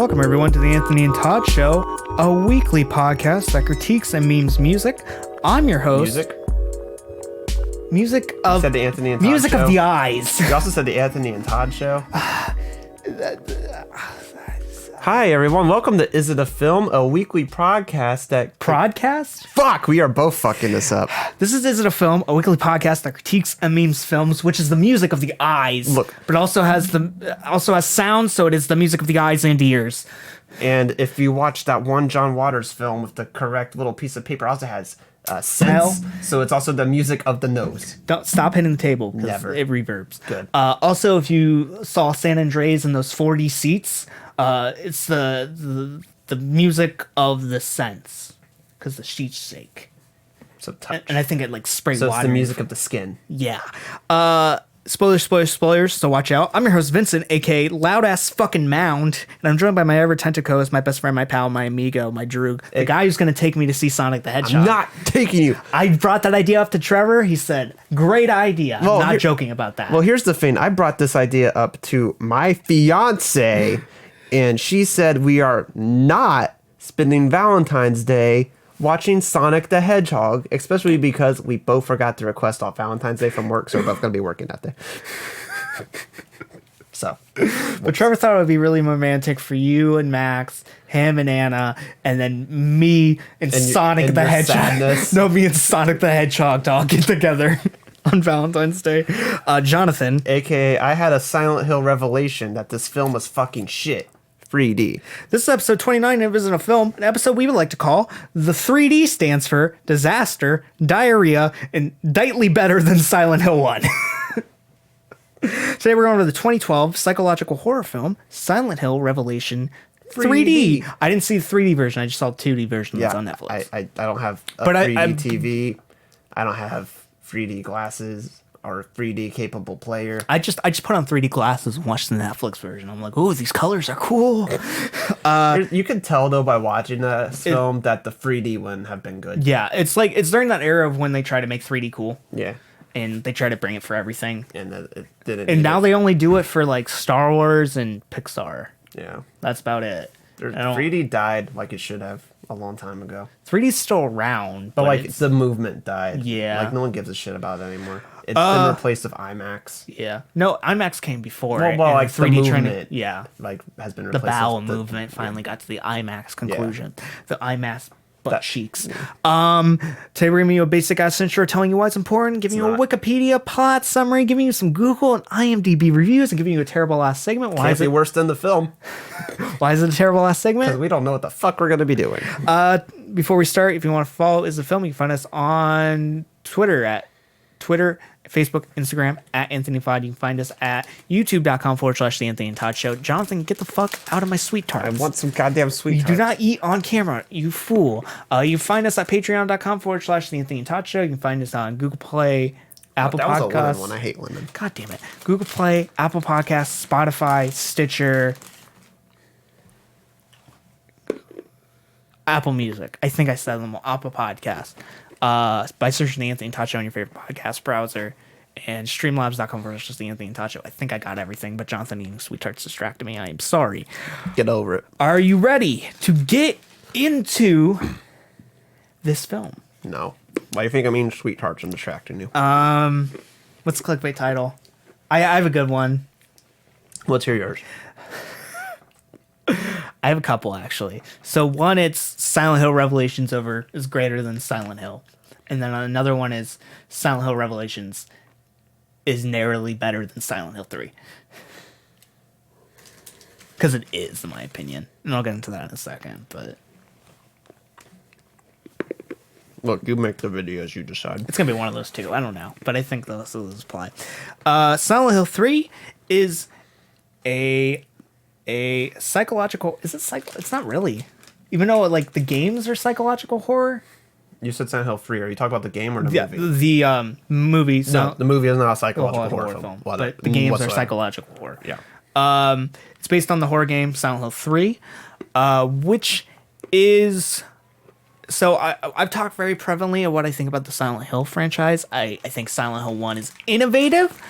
Welcome, everyone, to the Anthony and Todd Show, a weekly podcast that critiques and memes music. I'm your host. Music of... You said the Anthony and Todd music Show. Of the eyes. You also said the Anthony and Todd Show. Hi, everyone. Welcome to Is It a Film, a weekly podcast that... Podcast? Fuck, we are both fucking this up. This is it a Film, a weekly podcast that critiques and memes films, which is the music of the eyes. Look. But also has sound, so it is the music of the eyes and ears. And if you watch that one John Waters film with the correct little piece of paper, it also has Smell. sense. So it's also the music of the nose. Don't stop hitting the table because Never. it reverbs. Good. Also, if you saw San Andreas and those 4D seats, it's the music of the sense because the sheets shake. So touch. And I think it like spray So water. it's the music of the skin. Yeah. Spoilers, so watch out. I'm your host, Vincent, aka Loud Ass Fucking Mound, and I'm joined by my ever-attentive co-host, my best friend, my pal, my amigo, my Droog, the guy who's going to take me to see Sonic the Hedgehog. I'm not taking you. I brought that idea up to Trevor. He said, great idea. Well, I'm not joking about that. Well, here's the thing. I brought this idea up to my fiance, and she said we are not spending Valentine's Day watching Sonic the Hedgehog, especially because we both forgot to request off Valentine's Day from work, so we're both going to be working that day. So, But Trevor thought it would be really romantic for you and Max, him and Anna, and then me and Sonic the Hedgehog. Sadness. No, me and Sonic the Hedgehog to all get together on Valentine's Day. Jonathan. AKA, I had a Silent Hill revelation that this film was fucking shit. 3D. This is episode 29 of Is It a Film, an episode we would like to call The 3D stands for Disaster, Diarrhea, and Dightly Better Than Silent Hill 1. Today we're going to the 2012 psychological horror film, Silent Hill Revelation 3D. I didn't see the 3D version, I just saw the 2D version that's on Netflix. I don't have a But 3D TV. I don't have 3D glasses or 3D capable player. I just put on 3D glasses and watched the Netflix version. I'm like, oh, these colors are cool. You can tell though by watching this film that the 3D wouldn't have been good. Yeah, it's during that era of when they try to make 3D cool. Yeah. And they try to bring it for everything. And it didn't. And now they only do it for like Star Wars and Pixar. Yeah. That's about it. 3D died like it should have a long time ago. 3D's still around, But like the movement died. Yeah. Like no one gives a shit about it anymore. It's been replaced with IMAX. yeah. No, IMAX came before. Well, it, well and like 3D the trying movement, to, yeah. like has been The replaced. bowel with movement finally got to the IMAX conclusion. The IMAX butt That- cheeks. Today we're giving you a basic ass intro, telling you why it's important, giving you a not. Wikipedia plot summary, giving you some Google and IMDb reviews, and giving you a terrible ass segment. Why Can't is be it? worse than the film Why is it a terrible ass because segment? we don't know what the fuck we're gonna be doing. Before we start, if you want to follow Is the Film, you can find us on Twitter, Facebook, Instagram at Anthony Todd. You can find us at youtube.com/The Anthony and Todd Show. Jonathan, get the fuck out of my sweet tarts. I want some goddamn sweet You tarts. do not eat on camera, you fool. You can find us at patreon.com/The Anthony and Todd Show. You can find us on Google Play, Apple That was a lemon Podcasts. one. I hate lemon. God damn it. Google Play, Apple Podcasts, Spotify, Stitcher, Apple Music. I think I said them all. Apple Podcasts. By searching The Anthony and Todd Show on your favorite podcast browser, and streamlabs.com/The Anthony and Todd Show. I think I got everything, but Jonathan eating sweet tarts distracted me. I am sorry. Get over it. Are you ready to get into this film? No. Why do you think I'm eating sweet tarts and distracting you? What's the clickbait title? I have a good one. Let's hear yours. I have a couple, actually. So one, it's Silent Hill Revelations is greater than Silent Hill. And then another one is Silent Hill Revelations is narrowly better than Silent Hill 3. Because it is, in my opinion. And I'll get into that in a second, but Look, you make the videos, you decide. it's going to be one of those two. I don't know. But I think those apply. Silent Hill 3 is a psychological... Is it It's not really. Even though, like, the games are psychological horror. You said Silent Hill 3. Are you talking about the game or the movie? The movie. No, the movie is not a psychological horror film. But the games are psychological horror. Yeah. It's based on the horror game Silent Hill 3, which is... So I've talked very prevalently of what I think about the Silent Hill franchise. I think Silent Hill 1 is innovative,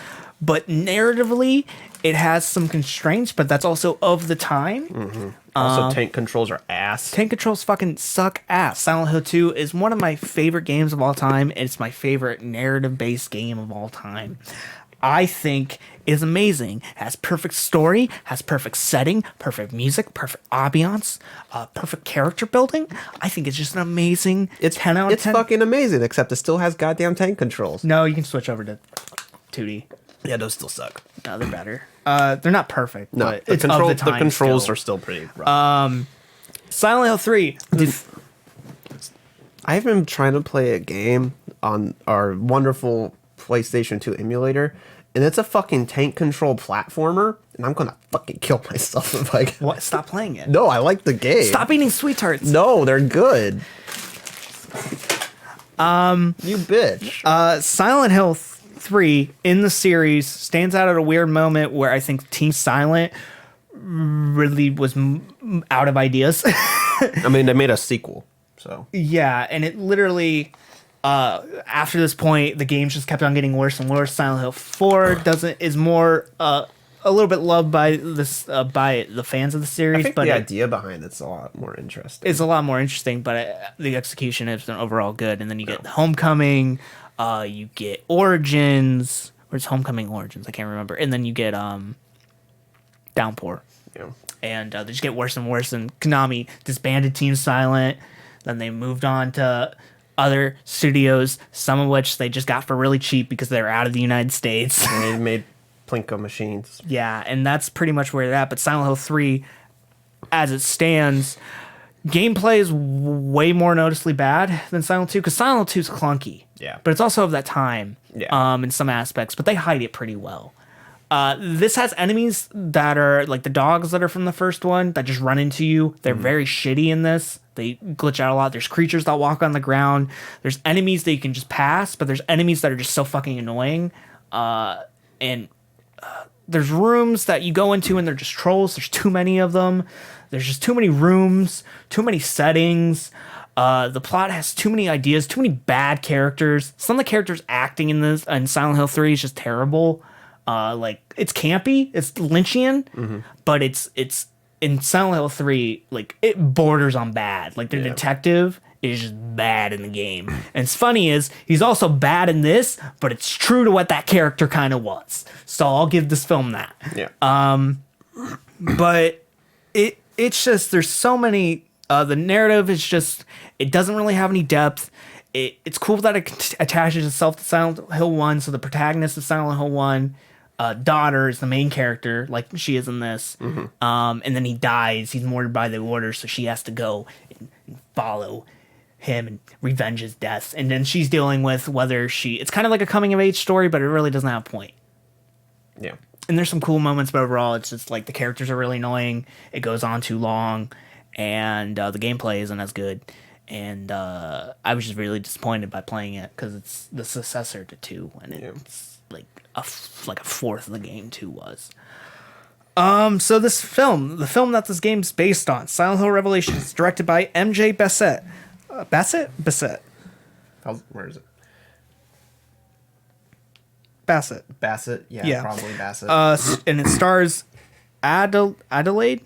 but narratively it has some constraints, but that's also of the time. Also, tank controls are ass. Tank controls fucking suck ass. Silent Hill 2 is one of my favorite games of all time. It's my favorite narrative-based game of all time. I think is amazing. Has perfect story, has perfect setting, perfect music, perfect ambiance, perfect character building. I think it's just an amazing 10 out of 10. It's fucking amazing, except it still has goddamn tank controls. No, you can switch over to 2D. Yeah, those still suck. No, they're better. They're not perfect, No, but it's of the time the controls still. are still pretty rough. Silent Hill 3. I've been trying to play a game on our wonderful PlayStation 2 emulator, and it's a fucking tank control platformer, and I'm gonna fucking kill myself if I get... What? Stop playing it. No, I like the game. Stop eating sweet tarts. No, they're good. You bitch. Silent Hill 3 in the series stands out at a weird moment where I think Team Silent really was out of ideas. I mean, they made a sequel, so... Yeah, and it literally... after this point, the games just kept on getting worse and worse. Silent Hill 4 is more a little bit loved by by the fans of the series, I think but the idea behind it's a lot more interesting. it's a lot more interesting. But the execution has been overall good. And then you get Homecoming, you get Origins, or it's Homecoming Origins, I can't remember. And then you get Downpour, Yeah. and they just get worse and worse. And Konami disbanded Team Silent. Then they moved on to other studios, some of which they just got for really cheap because they're out of the United States. And they made Plinko machines. Yeah, and that's pretty much where they're at. But Silent Hill 3, as it stands, gameplay is way more noticeably bad than Silent 2, because Silent 2 is clunky. Yeah. But it's also of that time, Yeah. in some aspects, but they hide it pretty well. This has enemies that are like the dogs that are from the first one that just run into you. They're very shitty in this. They glitch out a lot. There's creatures that walk on the ground. There's enemies that you can just pass, but there's enemies that are just so fucking annoying. And there's rooms that you go into and they're just trolls. There's too many of them. There's just too many rooms, too many settings. The plot has too many ideas, too many bad characters. Some of the characters acting in this in Silent Hill 3 is just terrible. Like it's campy, it's Lynchian, but it's in Silent Hill 3, like it borders on bad. Like the detective is just bad in the game. And it's funny is he's also bad in this, but it's true to what that character kind of was. So I'll give this film that. Yeah. But it's just there's so many. The narrative is just it doesn't really have any depth. It's cool that it attaches itself to Silent Hill 1. So the protagonist of Silent Hill 1. Daughter is the main character, like she is in this. And then he dies. He's murdered by the Order, so she has to go and follow him and revenge his death. And then she's dealing with whether it's kind of like a coming of age story, but it really doesn't have a point. Yeah. And there's some cool moments, but overall, it's just like the characters are really annoying. It goes on too long, and the gameplay isn't as good. And I was just really disappointed by playing it because it's the successor to 2, and it's like a fourth of the game 2 was. So this film, the film that this game's based on, Silent Hill Revelations, directed by MJ Bassett. Bassett. Where is it? Bassett. Yeah, probably Bassett. And it stars Adelaide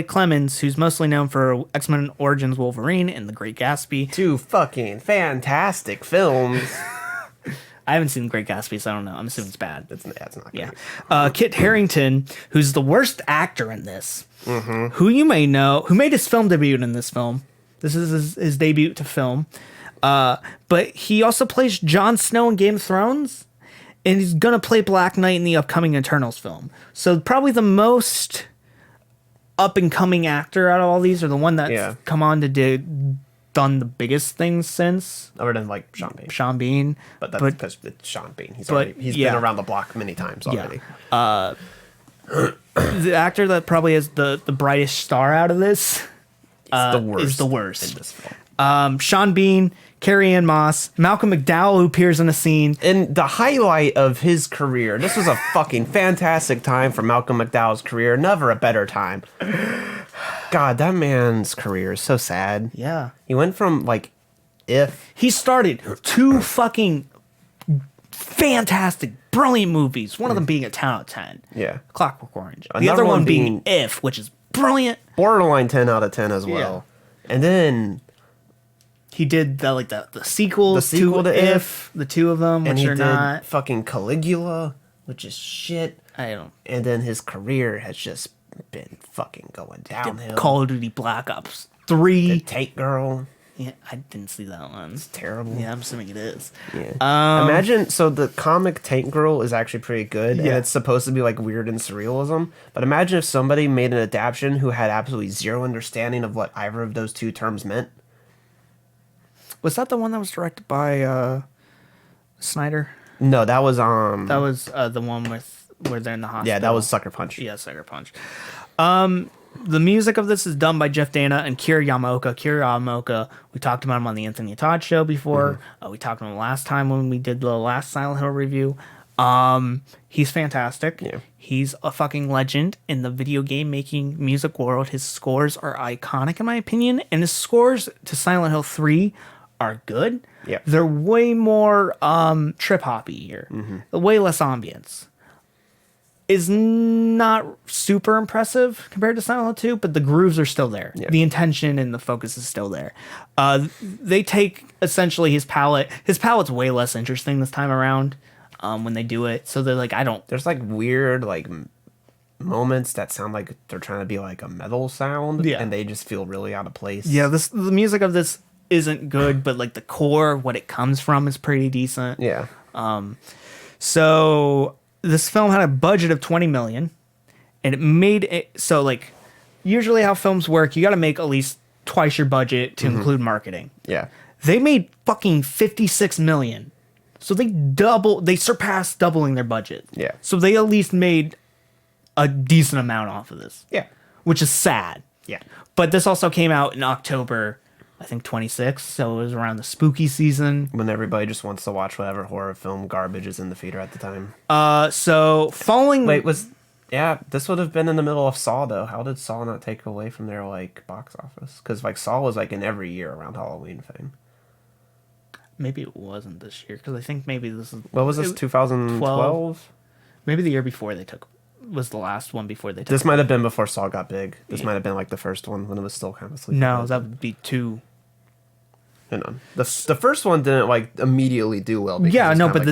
Clemens, who's mostly known for X-Men Origins Wolverine and The Great Gatsby. 2 fucking fantastic films. I haven't seen The Great Gatsby, so I don't know. I'm assuming it's bad. It's not good. Yeah. Kit Harington, who's the worst actor in this, who you may know, who made his film debut in this film. This is his debut to film. But he also plays Jon Snow in Game of Thrones, and he's going to play Black Knight in the upcoming Eternals film. So probably the most up-and-coming actor out of all these, or the one that's come on to done the biggest things since. Other than like Sean Bean. But that's because it's Sean Bean. He's been around the block many times already. The actor that probably has the brightest star out of this is the worst in this film. Sean Bean, Carrie-Anne Moss, Malcolm McDowell, who appears in a scene. And the highlight of his career, this was a fucking fantastic time for Malcolm McDowell's career. Never a better time. God, that man's career is so sad. Yeah. He went from, like, He started 2 fucking fantastic, brilliant movies. One of them being a 10 out of 10. Yeah. Clockwork Orange. The Another other one one being If, which is brilliant. Borderline 10 out of 10 as well. And then he did the sequel to If, the two of them, and which he are did not fucking Caligula, which is shit. I don't. And then his career has just been fucking going downhill. Call of Duty Black Ops 3. The Tank Girl. Yeah, I didn't see that one. It's terrible. Yeah, I'm assuming it is. Yeah. Imagine, so the comic Tank Girl is actually pretty good, and it's supposed to be like weird and surrealism. But imagine if somebody made an adaptation who had absolutely zero understanding of what either of those two terms meant. Was that the one that was directed by Snyder? No, that was That was the one where they're in the hospital. Yeah, that was Sucker Punch. Yeah, Sucker Punch. The music of this is done by Jeff Dana and Kira Yamaoka. Kira Yamaoka, we talked about him on the Anthony Todd Show before. We talked about him last time when we did the last Silent Hill review. He's fantastic. Yeah. He's a fucking legend in the video game making music world. His scores are iconic in my opinion, and his scores to Silent Hill 3 are good. Yeah. They're way more trip hoppy here. Way less ambience. Is not super impressive compared to Silent Hill 2, but the grooves are still there. Yeah. The intention and the focus is still there. They take essentially his palette. His palette's way less interesting this time around when they do it. So they're like, There's like weird moments that sound like they're trying to be like a metal sound, and they just feel really out of place. Yeah, the music of this isn't good, but like the core, what it comes from, is pretty decent. Yeah. So this film had a budget of $20 million, and it made it so like usually how films work, you got to make at least twice your budget to include marketing. Yeah. They made fucking $56 million, so they surpassed doubling their budget. Yeah. So they at least made a decent amount off of this. Yeah. Which is sad. Yeah. But this also came out in October, I think 26th, so it was around the spooky season. When everybody just wants to watch whatever horror film garbage is in the theater at the time. So following... Wait, this would have been in the middle of Saw, though. How did Saw not take away from their, box office? Because, Saw was, in every year around Halloween thing. Maybe it wasn't this year, because I think maybe this is... What was this, 2012? Maybe the year before was the last one before they took... This might have been before Saw got big. This might have been, the first one when it was still kind of sleeping. No, that would be two... Hang on. The first one didn't immediately do well. Yeah, no, but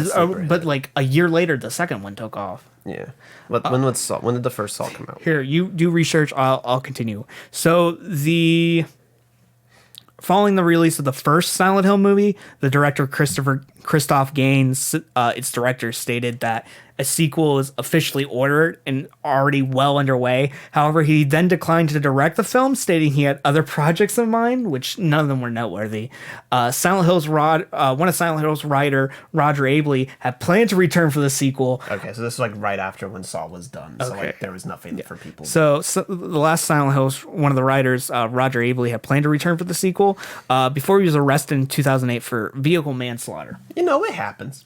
a year later, the second one took off. Yeah. When did the first Saw come out? Here, you do research. I'll continue. So following the release of the first Silent Hill movie, the director Christoph Gaines, its director, stated that a sequel is officially ordered and already well underway. However, he then declined to direct the film, stating he had other projects in mind, which none of them were noteworthy. One of Silent Hill's writer, Roger Abley, had planned to return for the sequel. Okay, so this is right after when Saw was done. So there was nothing for people. So the last Silent Hill's, one of the writers, Roger Abley, had planned to return for the sequel before he was arrested in 2008 for vehicle manslaughter. It happens.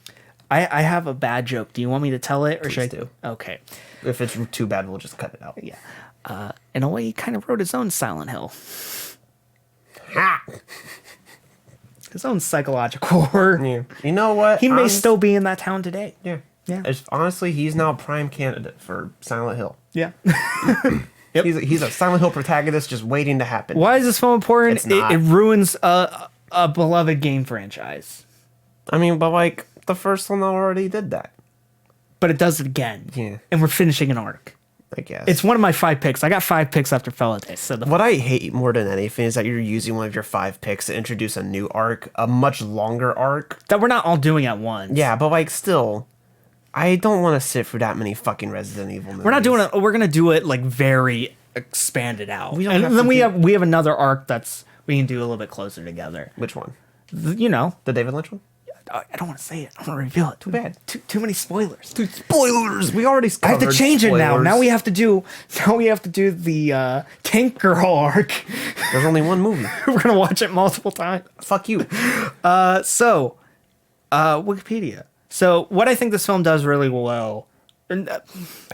I have a bad joke. Do you want me to tell it, or Please should I do? Okay. If it's too bad, we'll just cut it out. Yeah. In a way, he kind of wrote his own Silent Hill. Ha! His own psychological horror. Yeah. You know what? He may still be in that town today. Yeah. Yeah. Honestly, he's now a prime candidate for Silent Hill. Yeah. Yep. He's a Silent Hill protagonist just waiting to happen. Why is this film important? It's not. It ruins a beloved game franchise. I mean, but the first one already did that. But it does it again. Yeah. And we're finishing an arc. I guess. It's one of my 5 picks. I got 5 picks after Fella Day. So what I hate more than anything is that you're using one of your 5 picks to introduce a new arc, a much longer arc. That we're not all doing at once. Yeah, but still, I don't want to sit through that many fucking Resident Evil movies. We're not doing it. We're gonna do it very expanded out. We don't and have then to we have another arc we can do a little bit closer together. Which one? The David Lynch one? I don't want to say it. I want to reveal it. Too bad. Too many spoilers. Spoilers. We already. I have to change it now. spoilers. Now we have to do the Tank Girl arc. There's only one movie. We're gonna watch it multiple times. Fuck you. Wikipedia. So what I think this film does really well. I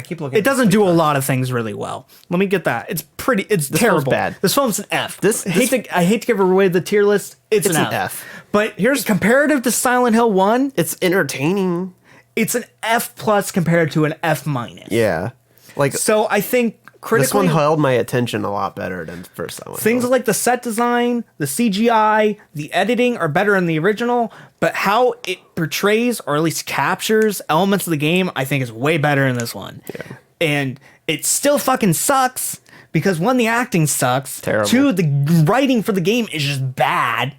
keep looking. It doesn't do a lot of things really well. Let me get that. It's terrible. film's bad. This film's an F. I I hate to give away the tier list. It's an F. But here's comparative to Silent Hill 1, It's entertaining. it's an F plus compared to an F minus. Yeah. So I think critically, This one held my attention a lot better than the first one. things like the set design, the CGI, the editing are better in the original, but how it portrays or at least captures elements of the game, I think is way better in this one. Yeah. And it still fucking sucks because one, the acting sucks. Terrible. Two, the writing for the game is just bad.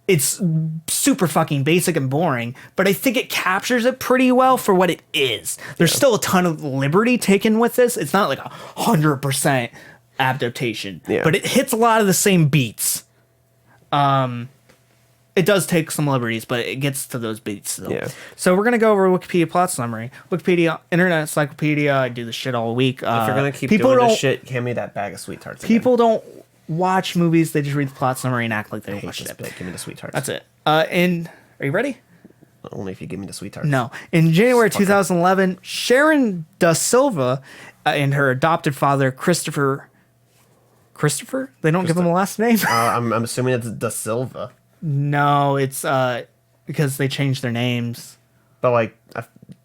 It's super fucking basic and boring, but I think it captures it pretty well for what it is. There's still a ton of liberty taken with this. It's not like 100% adaptation, but it hits a lot of the same beats. It does take some liberties, but it gets to those beats still. Yeah. So we're gonna go over Wikipedia plot summary. Wikipedia, Internet Encyclopedia. I do this shit all week. If you're gonna keep doing this shit, hand me that bag of sweet tarts. People don't watch movies, they just read the plot summary and act like they watched it. Give me the sweet tarts. That's it. And are you ready? Only if you give me the sweet tarts. No. In January 2011, Sharon Da Silva and her adopted father, Christopher? They don't give him a last name? I'm assuming it's Da Silva. No, it's because they changed their names. But like,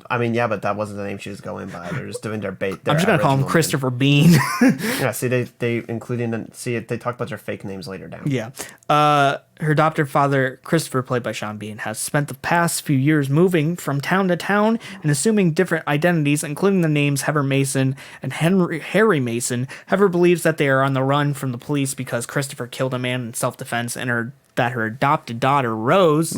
I mean, yeah, but that wasn't the name she was going by. They're just doing their bait. I'm just gonna call him Christopher Bean. Yeah, see, they including see they talk about their fake names later down. Yeah. Her adopted father, Christopher, played by Sean Bean, has spent the past few years moving from town to town and assuming different identities, including the names Heather Mason and Harry Mason. Heather believes that they are on the run from the police because Christopher killed a man in self-defense, and that her adopted daughter, Rose...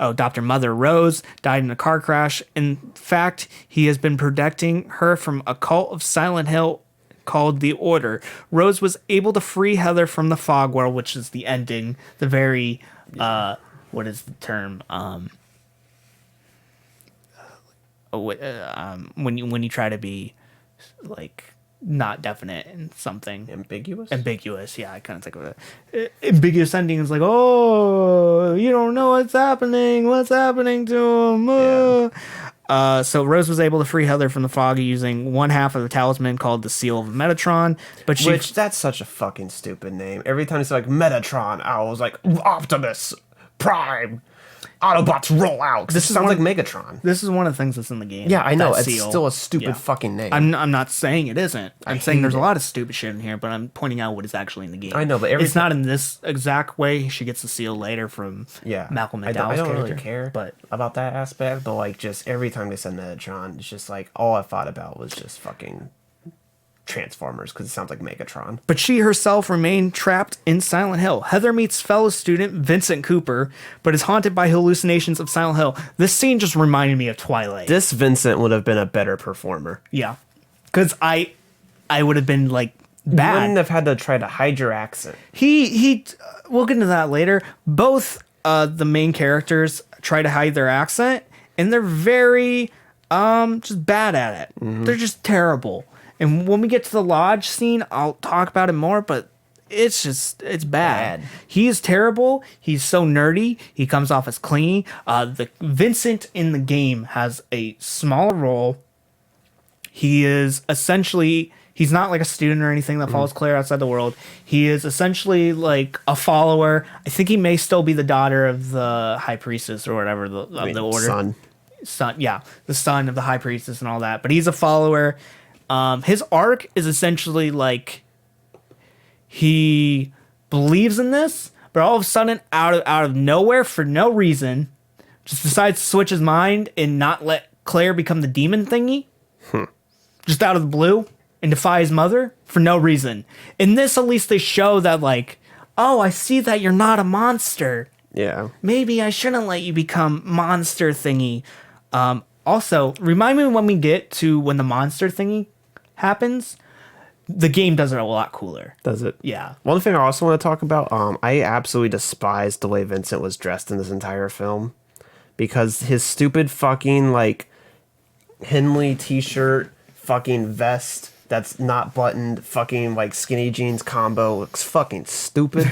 adopted mother Rose died in a car crash. In fact, he has been protecting her from a cult of Silent Hill called the Order. Rose was able to free Heather from the fog world, which is the ending, the very what is the term? When you try to be like not definite in something. Ambiguous, yeah, I kind of think of it. Ambiguous ending is like, oh, you don't know what's happening to him. Yeah. So Rose was able to free Heather from the fog using one half of the talisman called the Seal of Metatron, but Which, that's such a fucking stupid name. Every time it's like Metatron, I was like, Optimus Prime, Autobots roll out. This sounds like Megatron. This is one of the things that's in the game. Yeah, I know. It's still a stupid fucking name. I'm not saying it isn't. I'm saying there's a lot of stupid shit in here, but I'm pointing out what is actually in the game. I know, but it's not in this exact way. She gets the seal later from Malcolm McDowell's character. I don't really care about that aspect, but like just every time they said Metatron, it's just like all I thought about was just fucking Transformers because it sounds like Megatron. But she herself remained trapped in Silent Hill. Heather meets fellow student Vincent Cooper, but is haunted by hallucinations of Silent Hill. This scene just reminded me of Twilight. This Vincent would have been a better performer. Yeah, because I would have been like bad. You wouldn't have had to try to hide your accent. He we'll get into that later. Both the main characters try to hide their accent, and they're very just bad at it. Mm-hmm. They're just terrible. And when we get to the lodge scene, I'll talk about it more, but it's bad. He is terrible. He's so nerdy. He comes off as clingy. The Vincent in the game has a smaller role. He is essentially, he's not like a student or anything that follows Claire outside the world. He is essentially like a follower. I think he may still be the daughter of the high priestess or whatever the order. Son, yeah, the son of the high priestess and all that. But he's a follower. His arc is essentially like he believes in this, but all of a sudden, out of nowhere, for no reason, just decides to switch his mind and not let Claire become the demon thingy. Just out of the blue, and defy his mother for no reason. In this, at least they show that like, oh, I see that you're not a monster. Yeah. Maybe I shouldn't let you become monster thingy. Also, remind me when we get to when the monster thingy happens, the game does it a lot cooler. Does it? Yeah. One thing I also want to talk about, I absolutely despised the way Vincent was dressed in this entire film because his stupid fucking like Henley t-shirt, fucking vest that's not buttoned, fucking like skinny jeans combo looks fucking stupid.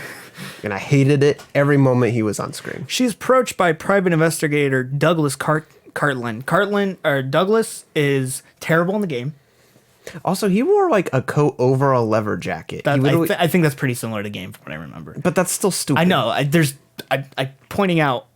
And I hated it every moment he was on screen. She's approached by private investigator Douglas Cartland. Douglas is terrible in the game. Also, he wore like a coat over a leather jacket. I think that's pretty similar to the game from what I remember. But that's still stupid. I know. I pointing out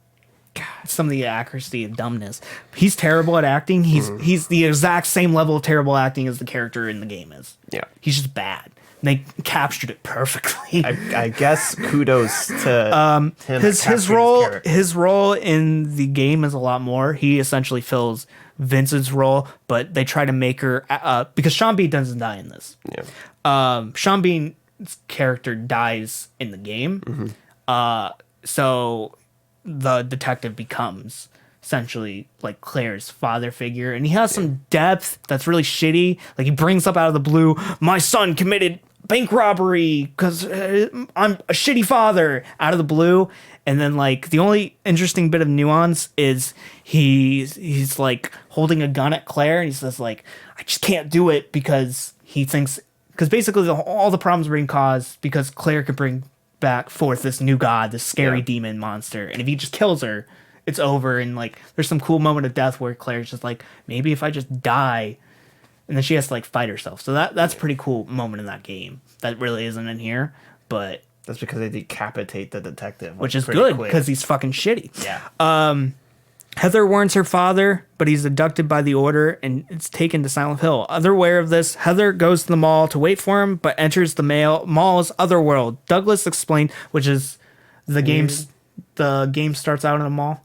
some of the accuracy and dumbness. He's terrible at acting. He's the exact same level of terrible acting as the character in the game is. Yeah. He's just bad. They captured it perfectly. I guess kudos to him. His role in the game is a lot more. He essentially fills Vincent's role, but they try to make her because Sean Bean doesn't die in this. Yeah. Sean Bean's character dies in the game. So the detective becomes essentially like Claire's father figure, and he has some depth that's really shitty. Like he brings up out of the blue, my son committed bank robbery because I'm a shitty father, out of the blue. And then like the only interesting bit of nuance is he's like holding a gun at Claire, and he says like, I just can't do it because he thinks, because basically all the problems are being caused because Claire could bring back forth this new god, this scary demon monster, and if he just kills her, it's over. And like there's some cool moment of death where Claire's just like, maybe if I just die, and then she has to like fight herself. So that's a pretty cool moment in that game that really isn't in here, but that's because they decapitate the detective, which is good because he's fucking shitty. Yeah. Heather warns her father, but he's abducted by the Order and it's taken to Silent Hill. Unaware of this, Heather goes to the mall to wait for him, but enters the mall's other world. Douglas explained, which is the game starts out in a mall.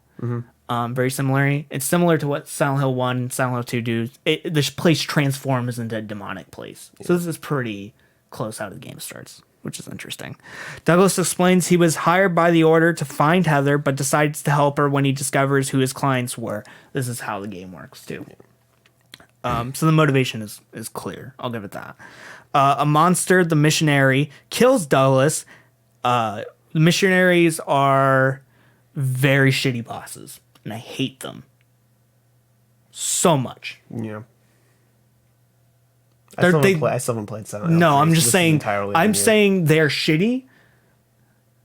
Very similar. It's similar to what Silent Hill 1 and Silent Hill 2 do. This place transforms into a demonic place. Yeah. So this is pretty close how the game starts, which is interesting. Douglas explains he was hired by the Order to find Heather, but decides to help her when he discovers who his clients were. This is how the game works, too. So the motivation is clear. I'll give it that. A monster, the missionary, kills Douglas. The missionaries are very shitty bosses, and I hate them so much. Yeah. I still haven't played Silent Hill. No, I'm just saying. I'm saying they're shitty.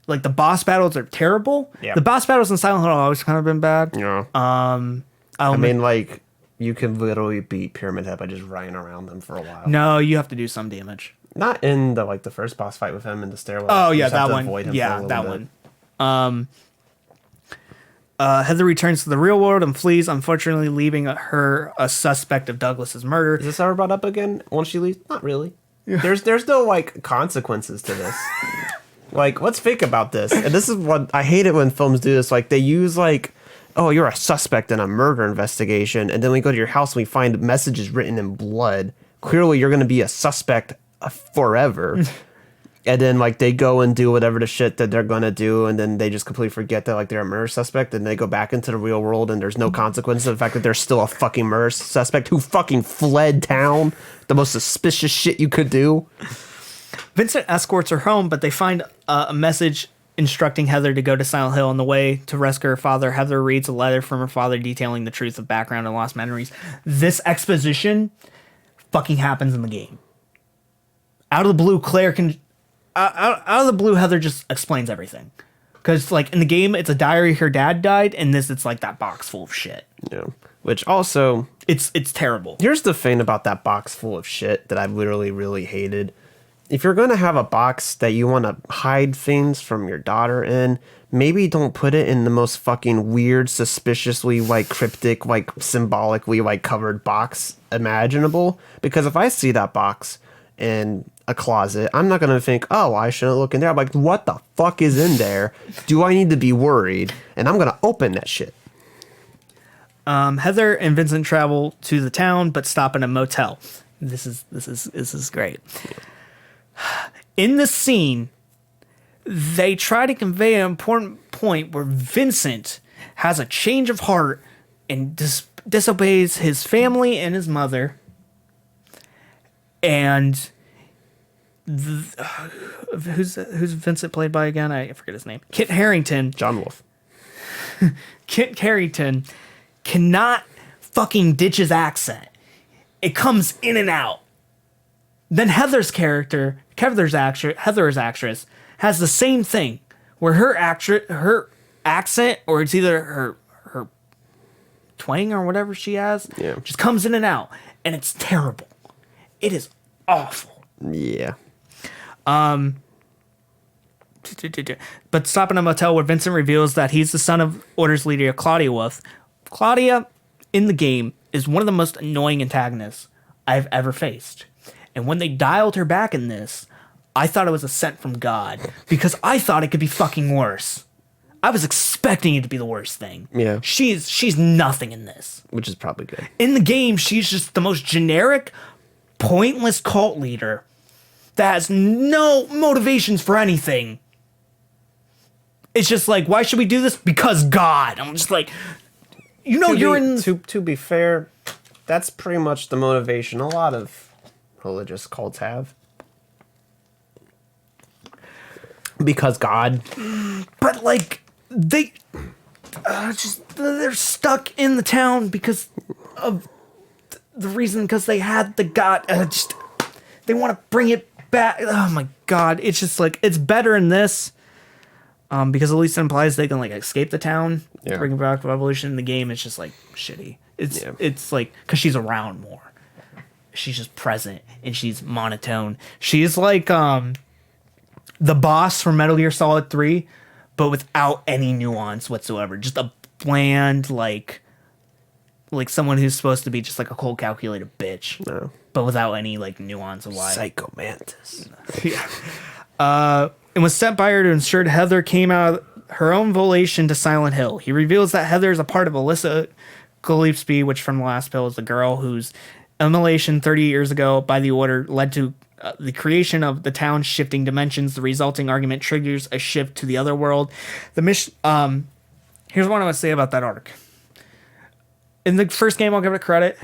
Like the boss battles are terrible. Yeah. The boss battles in Silent Hill have always kind of been bad. Yeah. I mean, like you can literally beat Pyramid Head by just running around them for a while. No, you have to do some damage. Not in the first boss fight with him in the stairwell. Oh yeah, that one. Yeah, that one. Heather returns to the real world and flees, unfortunately leaving her a suspect of Douglas's murder. Is this ever brought up again once she leaves? Not really. Yeah. There's no like consequences to this. Like, let's think about this. And this is what I hate it when films do this. Like they use like, oh, you're a suspect in a murder investigation, and then we go to your house and we find messages written in blood. Clearly, you're going to be a suspect forever. And then, like, they go and do whatever the shit that they're going to do, and then they just completely forget that, like, they're a murder suspect, and they go back into the real world, and there's no consequence of the fact that they're still a fucking murder suspect who fucking fled town. The most suspicious shit you could do. Vincent escorts her home, but they find a message instructing Heather to go to Silent Hill. On the way to rescue her father, Heather reads a letter from her father detailing the truth of background and lost memories. This exposition fucking happens in the game. Out of the blue, Claire can... out of the blue, Heather just explains everything. Because, like, in the game, it's a diary her dad died, and this, it's like that box full of shit. Yeah. Which also... It's terrible. Here's the thing about that box full of shit that I literally really hated. If you're going to have a box that you want to hide things from your daughter in, maybe don't put it in the most fucking weird, suspiciously, like, cryptic, like, symbolically, like, covered box imaginable. Because if I see that box in a closet, I'm not going to think, oh, I shouldn't look in there. I'm like, what the fuck is in there? Do I need to be worried? And I'm going to open that shit. Heather and Vincent travel to the town, but stop in a motel. This is great. In this scene, they try to convey an important point where Vincent has a change of heart and disobeys his family and his mother. And who's Vincent played by again? I forget his name. Kit Harington. John Wolfe. Kit Harington cannot fucking ditch his accent. It comes in and out. Then Heather's actress, has the same thing, where her accent, or it's either her twang or whatever she has, just comes in and out, and it's terrible. It is awful. Yeah. But stop in a motel where Vincent reveals that he's the son of Order's leader, Claudia Wolf. Claudia, in the game, is one of the most annoying antagonists I've ever faced. And when they dialed her back in this, I thought it was a sent from God, because I thought it could be fucking worse. I was expecting it to be the worst thing. Yeah. She's nothing in this. Which is probably good. In the game, she's just the most generic, pointless cult leader that has no motivations for anything. It's just like, why should we do this? Because God. I'm just like, To be fair, that's pretty much the motivation a lot of religious cults have. Because God. But like, they're stuck in the town because of the reason, because they had the God. They want to bring it back. Oh my God. It's just like, it's better in this. Because at least it implies they can like escape the town, bring back revolution. In the game, it's just like shitty. It's like, because she's around more. She's just present and she's monotone. She's like the boss from Metal Gear Solid 3, but without any nuance whatsoever. Just a bland, like someone who's supposed to be just like a cold, calculated bitch. No. But without any like nuance of why. Psycho Mantis. Yeah. And was sent by her to ensure Heather came out of her own volition to Silent Hill. He reveals that Heather is a part of Alyssa Gillespie, which from the last pill is the girl whose immolation 30 years ago by the Order led to the creation of the town's shifting dimensions. The resulting argument triggers a shift to the other world. The mission. Here's what I'm gonna say about that arc. In the first game, I'll give it credit.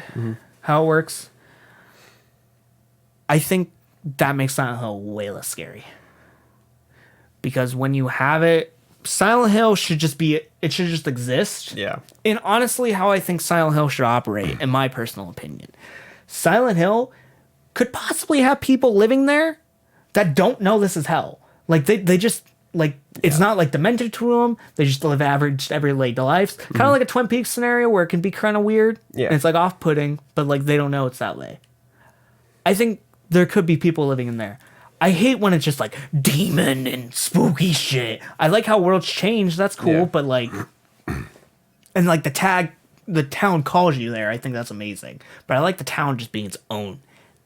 How it works. I think that makes Silent Hill way less scary. Because when you have it, Silent Hill should just be, it should just exist. Yeah. And honestly, how I think Silent Hill should operate, in my personal opinion, Silent Hill could possibly have people living there that don't know this is hell. Like, they just, like, it's not, like, demented to them. They just live average, everyday lives. Kind of like a Twin Peaks scenario where it can be kind of weird. Yeah. And it's, like, off-putting, but, like, they don't know it's that way. I think there could be people living in there. I hate when it's just like demon and spooky shit. I like how worlds change. That's cool. But like, and like the town calls you there. I think that's amazing. But I like the town just being its own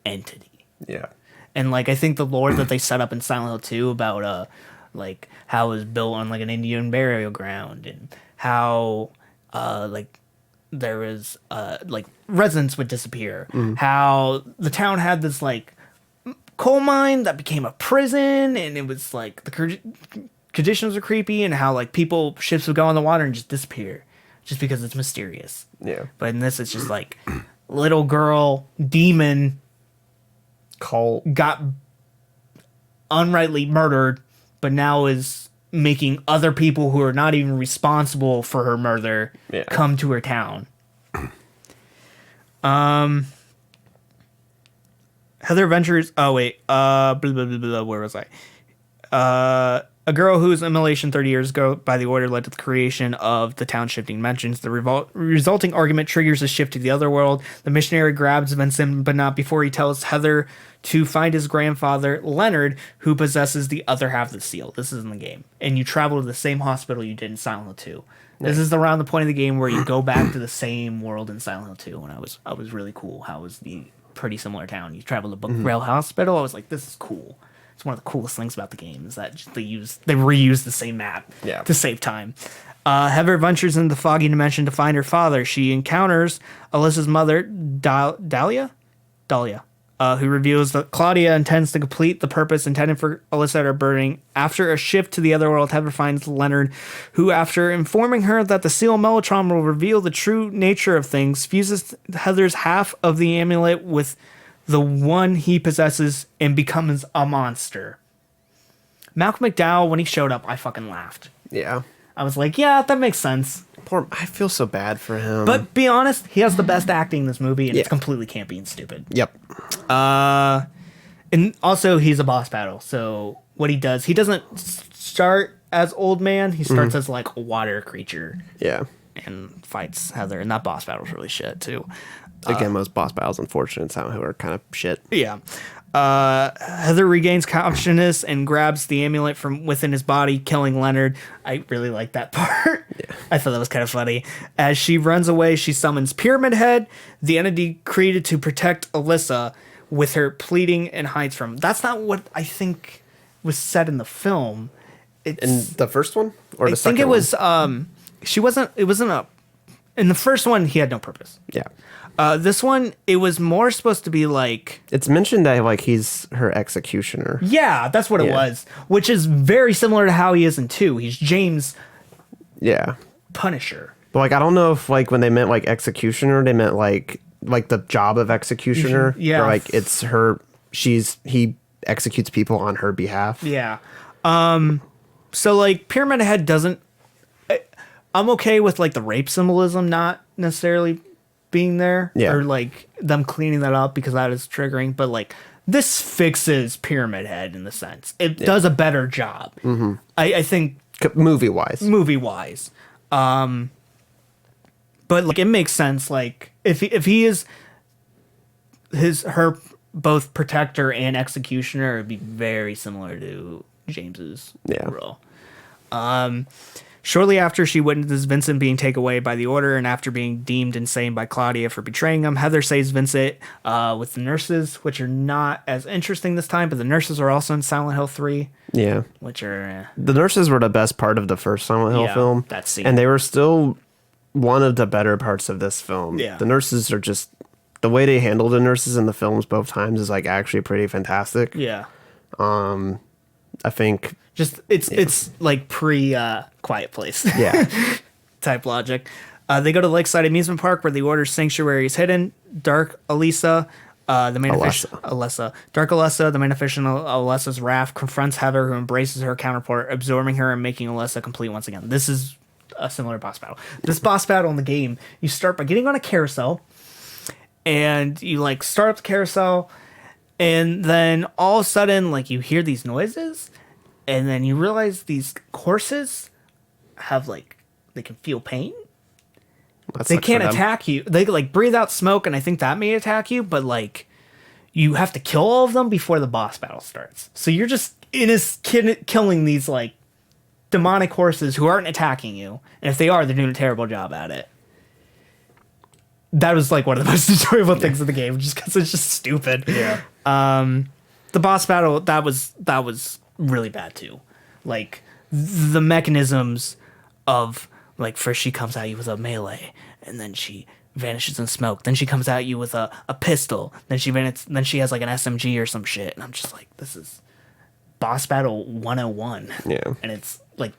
entity. Yeah. And like, I think the lore that they set up in Silent Hill 2 about like how it was built on like an Indian burial ground and how like there was like residents would disappear. How the town had this like coal mine that became a prison, and it was like the conditions were creepy, and how like ships would go in the water and just disappear just because it's mysterious. Yeah. But in this, it's just like little girl demon Cult got unrightly murdered, but now is making other people who are not even responsible for her murder come to her town. Heather Ventures. Oh wait. Blah, blah, blah, blah, where was I? A girl whose immolation 30 years ago by the Order led to the creation of the town shifting dimensions. The resulting argument triggers a shift to the other world. The missionary grabs Vincent, but not before he tells Heather to find his grandfather, Leonard, who possesses the other half of the seal. This is in the game. And you travel to the same hospital you did in Silent Hill 2. This is around the point of the game where you go back to the same world in Silent Hill 2. And I was really cool. How was the pretty similar town. You travel to Book Rail Hospital. I was like, this is cool. It's one of the coolest things about the game is that they reuse the same map to save time. Heather ventures into the foggy dimension to find her father. She encounters Alyssa's mother, Dahlia, who reveals that Claudia intends to complete the purpose intended for Alyssa at her burning. After a shift to the other world, Heather finds Leonard, who, after informing her that the seal Mellotron will reveal the true nature of things, fuses Heather's half of the amulet with the one he possesses and becomes a monster. Malcolm McDowell, when he showed up, I fucking laughed. Yeah. I was like, yeah, that makes sense. I feel so bad for him. But be honest, he has the best acting in this movie, and it's completely campy and stupid. Yep. And also, he's a boss battle. So what he does, he doesn't start as Old Man. He starts as like a water creature. Yeah. And fights Heather, and that boss battle's really shit too. Again, most boss battles, unfortunately, in Silent Hill are kind of shit. Yeah. Heather regains consciousness and grabs the amulet from within his body, killing Leonard. I really like that part. Yeah. I thought that was kind of funny. As she runs away, she summons Pyramid Head, the entity created to protect Alyssa, with her pleading and hides from him. That's not what I think was said in the film. In the first one? Or the second one? I think it was, it wasn't a, in the first one, he had no purpose. Yeah. This one, it was more supposed to be like... It's mentioned that like he's her executioner. Yeah, that's what it was. Which is very similar to how he is in 2. He's James... Yeah. Punisher. But like, I don't know if like when they meant like executioner, they meant like the job of executioner. Yeah. Or like it's her... He executes people on her behalf. Yeah. So like Pyramid Head doesn't... I'm okay with like the rape symbolism not necessarily... being there, or like them cleaning that up because that is triggering, but like this fixes Pyramid Head in the sense it does a better job. Mm-hmm. I think movie wise, but like it makes sense. Like if he is her both protector and executioner, it'd be very similar to James's role. Shortly after she witnesses Vincent being taken away by the Order, and after being deemed insane by Claudia for betraying him, Heather saves Vincent with the nurses, which are not as interesting this time, but the nurses are also in Silent Hill 3. Yeah. Which are... the nurses were the best part of the first Silent Hill film. That scene. And they were still one of the better parts of this film. Yeah. The nurses are just... the way they handle the nurses in the films both times is like actually pretty fantastic. Yeah. I think... just it's like Quiet Place type logic. They go to Lakeside Amusement Park where the Order's sanctuary is hidden. Dark Alyssa, the main Dark Alyssa, the main official Alyssa's wrath, confronts Heather, who embraces her counterpart, absorbing her and making Alyssa complete once again. This is a similar boss battle. This boss battle in the game, you start by getting on a carousel, and you like start up the carousel, and then all of a sudden like you hear these noises. And then you realize these horses have like they can feel pain. They can't attack you. They like breathe out smoke, and I think that may attack you. But like, you have to kill all of them before the boss battle starts. So you're just killing these like demonic horses who aren't attacking you, and if they are, they're doing a terrible job at it. That was like one of the most enjoyable things of the game, just because it's just stupid. Yeah. The boss battle that was really bad too. Like the mechanisms of like first she comes at you with a melee and then she vanishes in smoke, then she comes at you with a pistol, then she has like an SMG or some shit, and I'm just like, this is boss battle 101. Yeah. And it's like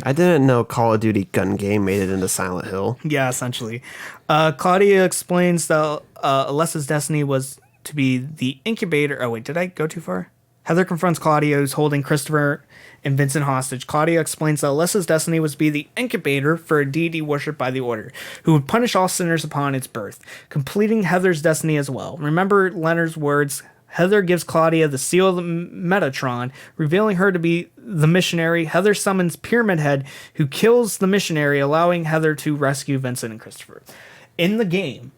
I didn't know Call of Duty gun game made it into Silent Hill. Yeah, essentially. Claudia explains that Alyssa's destiny was to be the incubator. Oh wait, did I go too far? Heather confronts Claudia, who's holding Christopher and Vincent hostage. Claudia explains that Alyssa's destiny was to be the incubator for a deity worshipped by the Order, who would punish all sinners upon its birth, completing Heather's destiny as well. Remember Leonard's words. Heather gives Claudia the seal of the Metatron, revealing her to be the missionary. Heather summons Pyramid Head, who kills the missionary, allowing Heather to rescue Vincent and Christopher. In the game...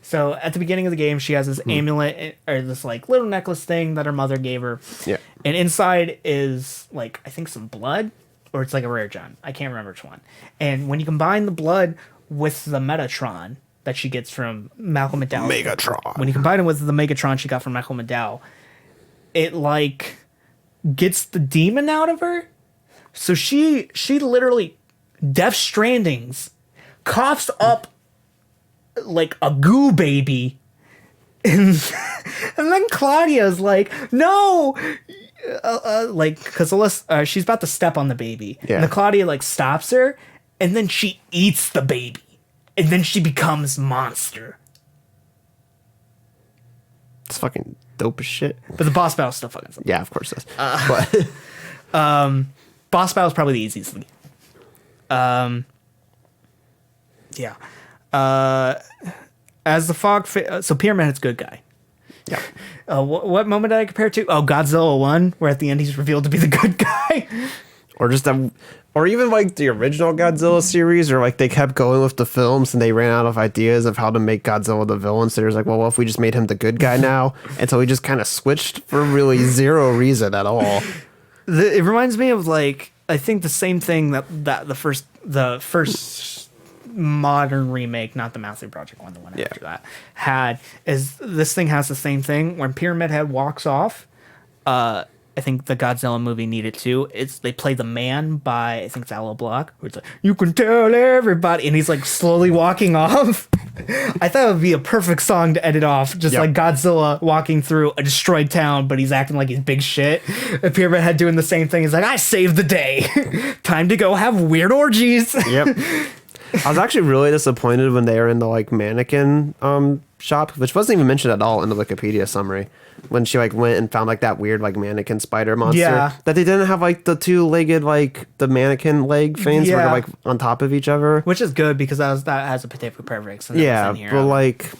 so at the beginning of the game, she has this amulet or this like little necklace thing that her mother gave her. Yeah. And inside is like, I think some blood, or it's like a rare gem. I can't remember which one. And when you combine the blood with the Metatron that she gets from Malcolm McDowell. Megatron. When you combine it with the Megatron she got from Malcolm McDowell, it like gets the demon out of her. So she literally Death Strandings coughs up like a goo baby, and then Claudia's like, no, like because Alyssa, she's about to step on the baby, and the Claudia like stops her, and then she eats the baby, and then she becomes monster. It's fucking dope as shit. But the boss battle's still fucking something. Yeah, of course it is. But boss battle's probably the easiest of the game. Yeah. As the fog... so Pyramid Head's good guy. yeah. What moment did I compare it to? Oh, Godzilla 1, where at the end he's revealed to be the good guy. Or just that Or even like the original Godzilla series, or like they kept going with the films and they ran out of ideas of how to make Godzilla the villain. So there's like, well, what if we just made him the good guy now? And so we just kind of switched for really zero reason at all. It reminds me of like, I think the same thing that the first modern remake, not the Massive Project one, the one after that, had, is this thing has the same thing. When Pyramid Head walks off, I think the Godzilla movie needed to. They play The Man by, I think it's Aloe Block, where it's like, you can tell everybody, and he's like slowly walking off. I thought it would be a perfect song to edit off, just like Godzilla walking through a destroyed town, but he's acting like he's big shit. And Pyramid Head doing the same thing. He's like, I saved the day. Time to go have weird orgies. Yep. I was actually really disappointed when they were in the like mannequin shop, which wasn't even mentioned at all in the Wikipedia summary. When she like went and found like that weird like mannequin spider monster, that they didn't have like the two-legged like the mannequin leg things where they're like on top of each other, which is good because that has a potato perfect. So but like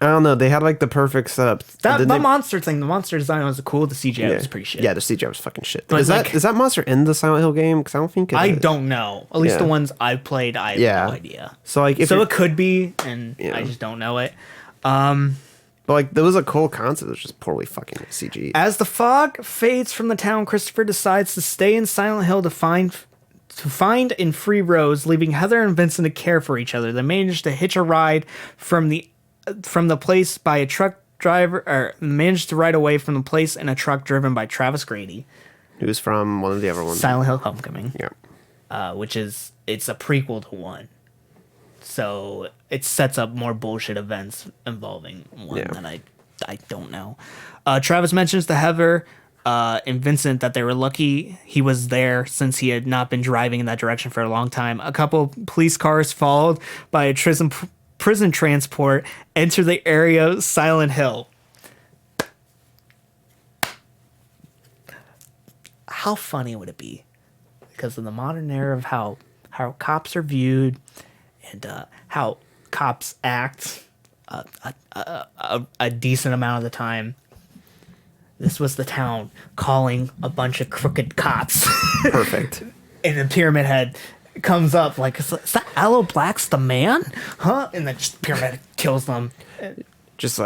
I don't know, they had like the perfect setup. The monster thing, the monster design was cool. The CGI was pretty shit. Yeah, the CGI was fucking shit. But is that monster in the Silent Hill game? Because I don't think I don't know. At least the ones I've played, I have no idea. So like, it could be, and I just don't know it. But like, there was a cool concept. It was just poorly fucking CG. As the fog fades from the town, Christopher decides to stay in Silent Hill to find and free Rose, leaving Heather and Vincent to care for each other. They manage to hitch a ride from the place by a truck driver, or managed to ride away from the place in a truck driven by Travis Grady, who's from one of the other ones, Silent Hill Homecoming. Yeah, it's a prequel to one. So it sets up more bullshit events involving one that I don't know. Travis mentions to Heather and Vincent that they were lucky he was there since he had not been driving in that direction for a long time. A couple police cars followed by a prison transport enter the area of Silent Hill. How funny would it be? Because of the modern era of how cops are viewed and how cops act a decent amount of the time. This was the town calling a bunch of crooked cops. Perfect. And the Pyramid Head comes up like, is that Aloe Black's the man? Huh? And then just Pyramid Head kills them. Just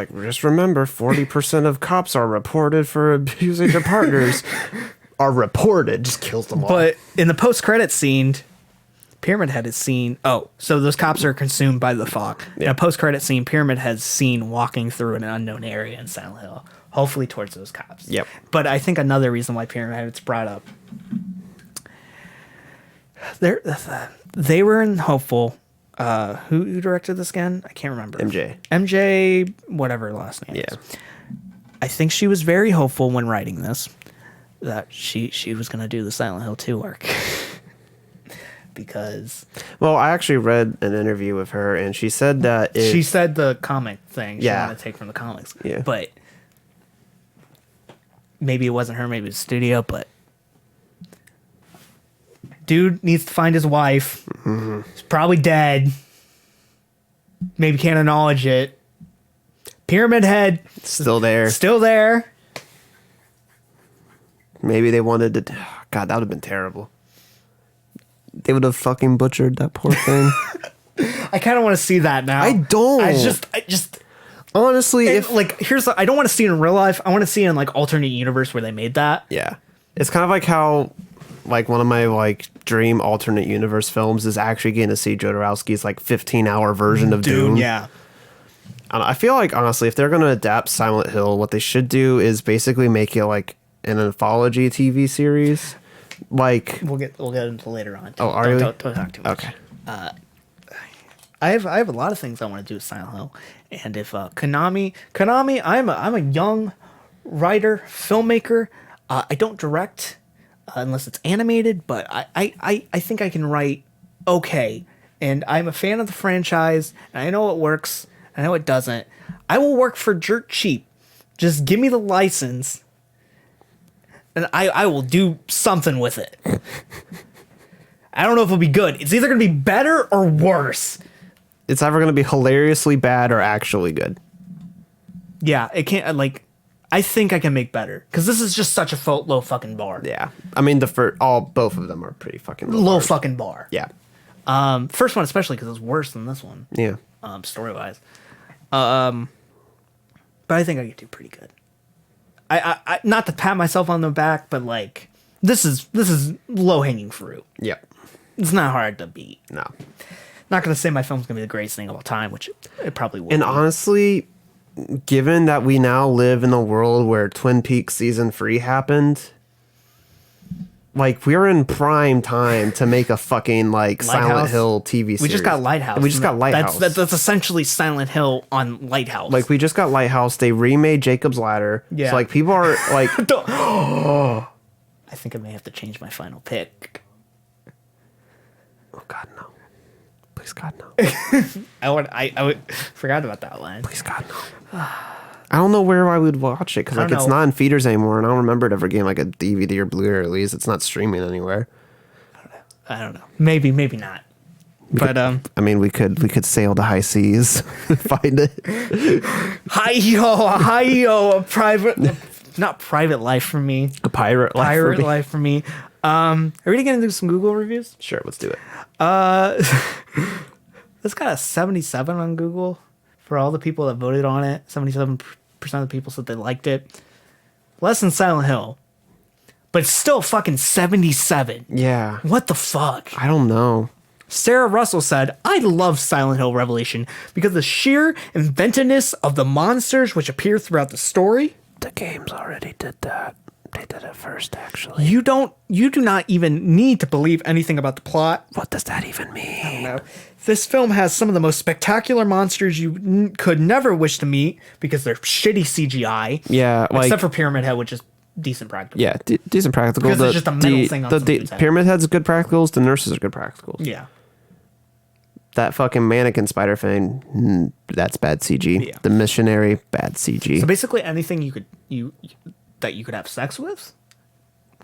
remember, 40% of cops are reported for abusing their partners. Are reported, just kills them all. But in the post-credit scene, Pyramid Head is seen. Oh, so those cops are consumed by the fog. Yeah. In a post-credit scene, Pyramid Head's seen walking through an unknown area in Silent Hill, hopefully towards those cops. Yep. But I think another reason why Pyramid Head's brought up, they were in Hopeful. Who directed this again? I can't remember. MJ, whatever last name is. I think she was very hopeful when writing this that she was going to do the Silent Hill 2 arc. Because... Well, I actually read an interview with her, and she said that... she said the comic thing she wanted to take from the comics. Yeah. But maybe it wasn't her, maybe it was the studio, but... Dude needs to find his wife. Mm-hmm. He's probably dead. Maybe can't acknowledge it. Pyramid Head... Still there. Still there. Maybe they wanted to... God, that would have been terrible. They would have fucking butchered that poor thing. I kind of want to see that now. I don't. I just... Honestly, I don't want to see it in real life. I want to see it in like alternate universe where they made that. Yeah. It's kind of like how like one of my like dream alternate universe films is actually getting to see Jodorowsky's like 15-hour version of Dune. Yeah. I feel like honestly, if they're going to adapt Silent Hill, what they should do is basically make it like an anthology TV series. Like we'll get into later on. Don't talk too much. Okay. I have a lot of things I want to do with Silent Hill, and if Konami, I'm a young writer, filmmaker. I don't direct unless it's animated, but I think I can write okay, and I'm a fan of the franchise, and I know it works, and I know it doesn't. I will work for dirt cheap. Just give me the license, and I will do something with it. I don't know if it'll be good. It's either going to be better or worse. It's either going to be hilariously bad or actually good. Yeah, it can't, like, I think I can make better because this is just such a low fucking bar. Yeah. I mean, both of them are pretty fucking Low bars. fucking bar. Yeah. First one especially because it's worse than this one. Yeah. Story wise. But I think I could do pretty good. I not to pat myself on the back, but like this is low hanging fruit. Yep. It's not hard to beat. No. Not gonna say my film's gonna be the greatest thing of all time, which it probably will. And be. honestly, given that we now live in a world where Twin Peaks season 3 happened, like we're in prime time to make a fucking like Silent Lighthouse? Hill TV series. We just got Lighthouse. We just got Lighthouse. That's essentially Silent Hill on Lighthouse. Like we just got Lighthouse. They remade Jacob's Ladder. Yeah. So like people are like, I think I may have to change my final pick. oh God no, please God no, I forgot about that line. please God no. I don't know where I would watch it because like it's not in theaters anymore, and I don't remember it ever getting like a DVD or Blu-ray release. It's not streaming anywhere. I don't know. Maybe not. But I mean, we could sail to high seas, find it. hi-yo, a private, not private life for me. A pirate life. Pirate life for me. Are we gonna do some Google reviews? Sure, let's do it. It's got a 77 on Google for all the people that voted on it. 77% of the people said they liked it. Less than Silent Hill, but it's still fucking 77. Yeah. What the fuck? I don't know. Sarah Russell said, I love Silent Hill Revelation because of the sheer inventiveness of the monsters which appear throughout the story. The games already did that. They did it first, actually. You do not even need to believe anything about the plot. What does that even mean? No. This film has some of the most spectacular monsters you could never wish to meet because they're shitty CGI. Yeah, like Except for Pyramid Head, which is decent practical. yeah, decent practical. Because it's just a metal thing on some dude's head. Pyramid Head's good practicals. The nurses are good practicals. Yeah. That fucking mannequin spider thing, that's bad CG. Yeah. The missionary, bad CG. So basically anything you could have sex with,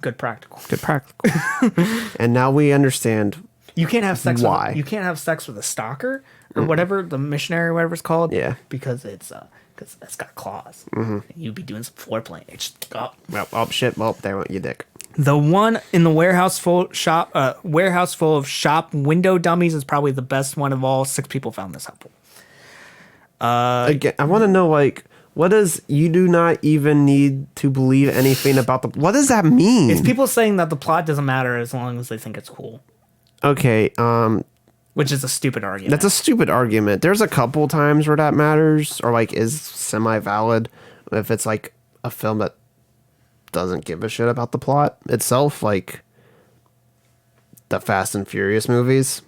good practical. Good practical. And now we understand. You can't have sex. Why? You can't have sex with a stalker or whatever, the missionary, or whatever it's called. Yeah. Because it's got claws. Mm-hmm. You'd be doing some foreplay. It's just, Oh shit! Well, there went your dick. The one in the warehouse full of shop window dummies is probably the best one of all. 6 people found this helpful. Again, I want to know like. What does you do not even need to believe anything about the? What does that mean? It's people saying that the plot doesn't matter as long as they think it's cool. Okay, Which is a stupid argument. that's a stupid argument. There's a couple times where that matters or like is semi-valid if it's like a film that doesn't give a shit about the plot itself, like the Fast and Furious movies.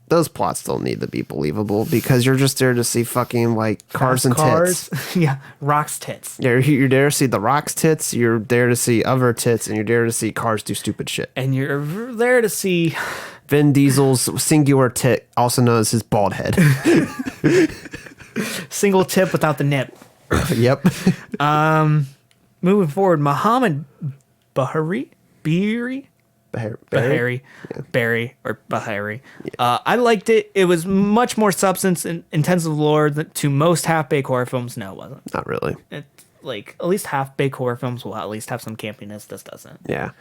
Those plots don't need to be believable because you're just there to see fucking like cars and tits. Yeah, rocks tits. Yeah, you're there to see the rocks tits. You're there to see other tits, and you're there to see cars do stupid shit. And you're there to see Vin Diesel's singular tit, also known as his bald head. single tip without the nip. Yep. Moving forward, Muhammad Bahari. Bahari, Barry, or Bahari. I liked it. It was much more substance and intensive lore to most half-baked horror films. No, it wasn't. Not really. It's like at least half-baked horror films will at least have some campiness. This doesn't. Yeah.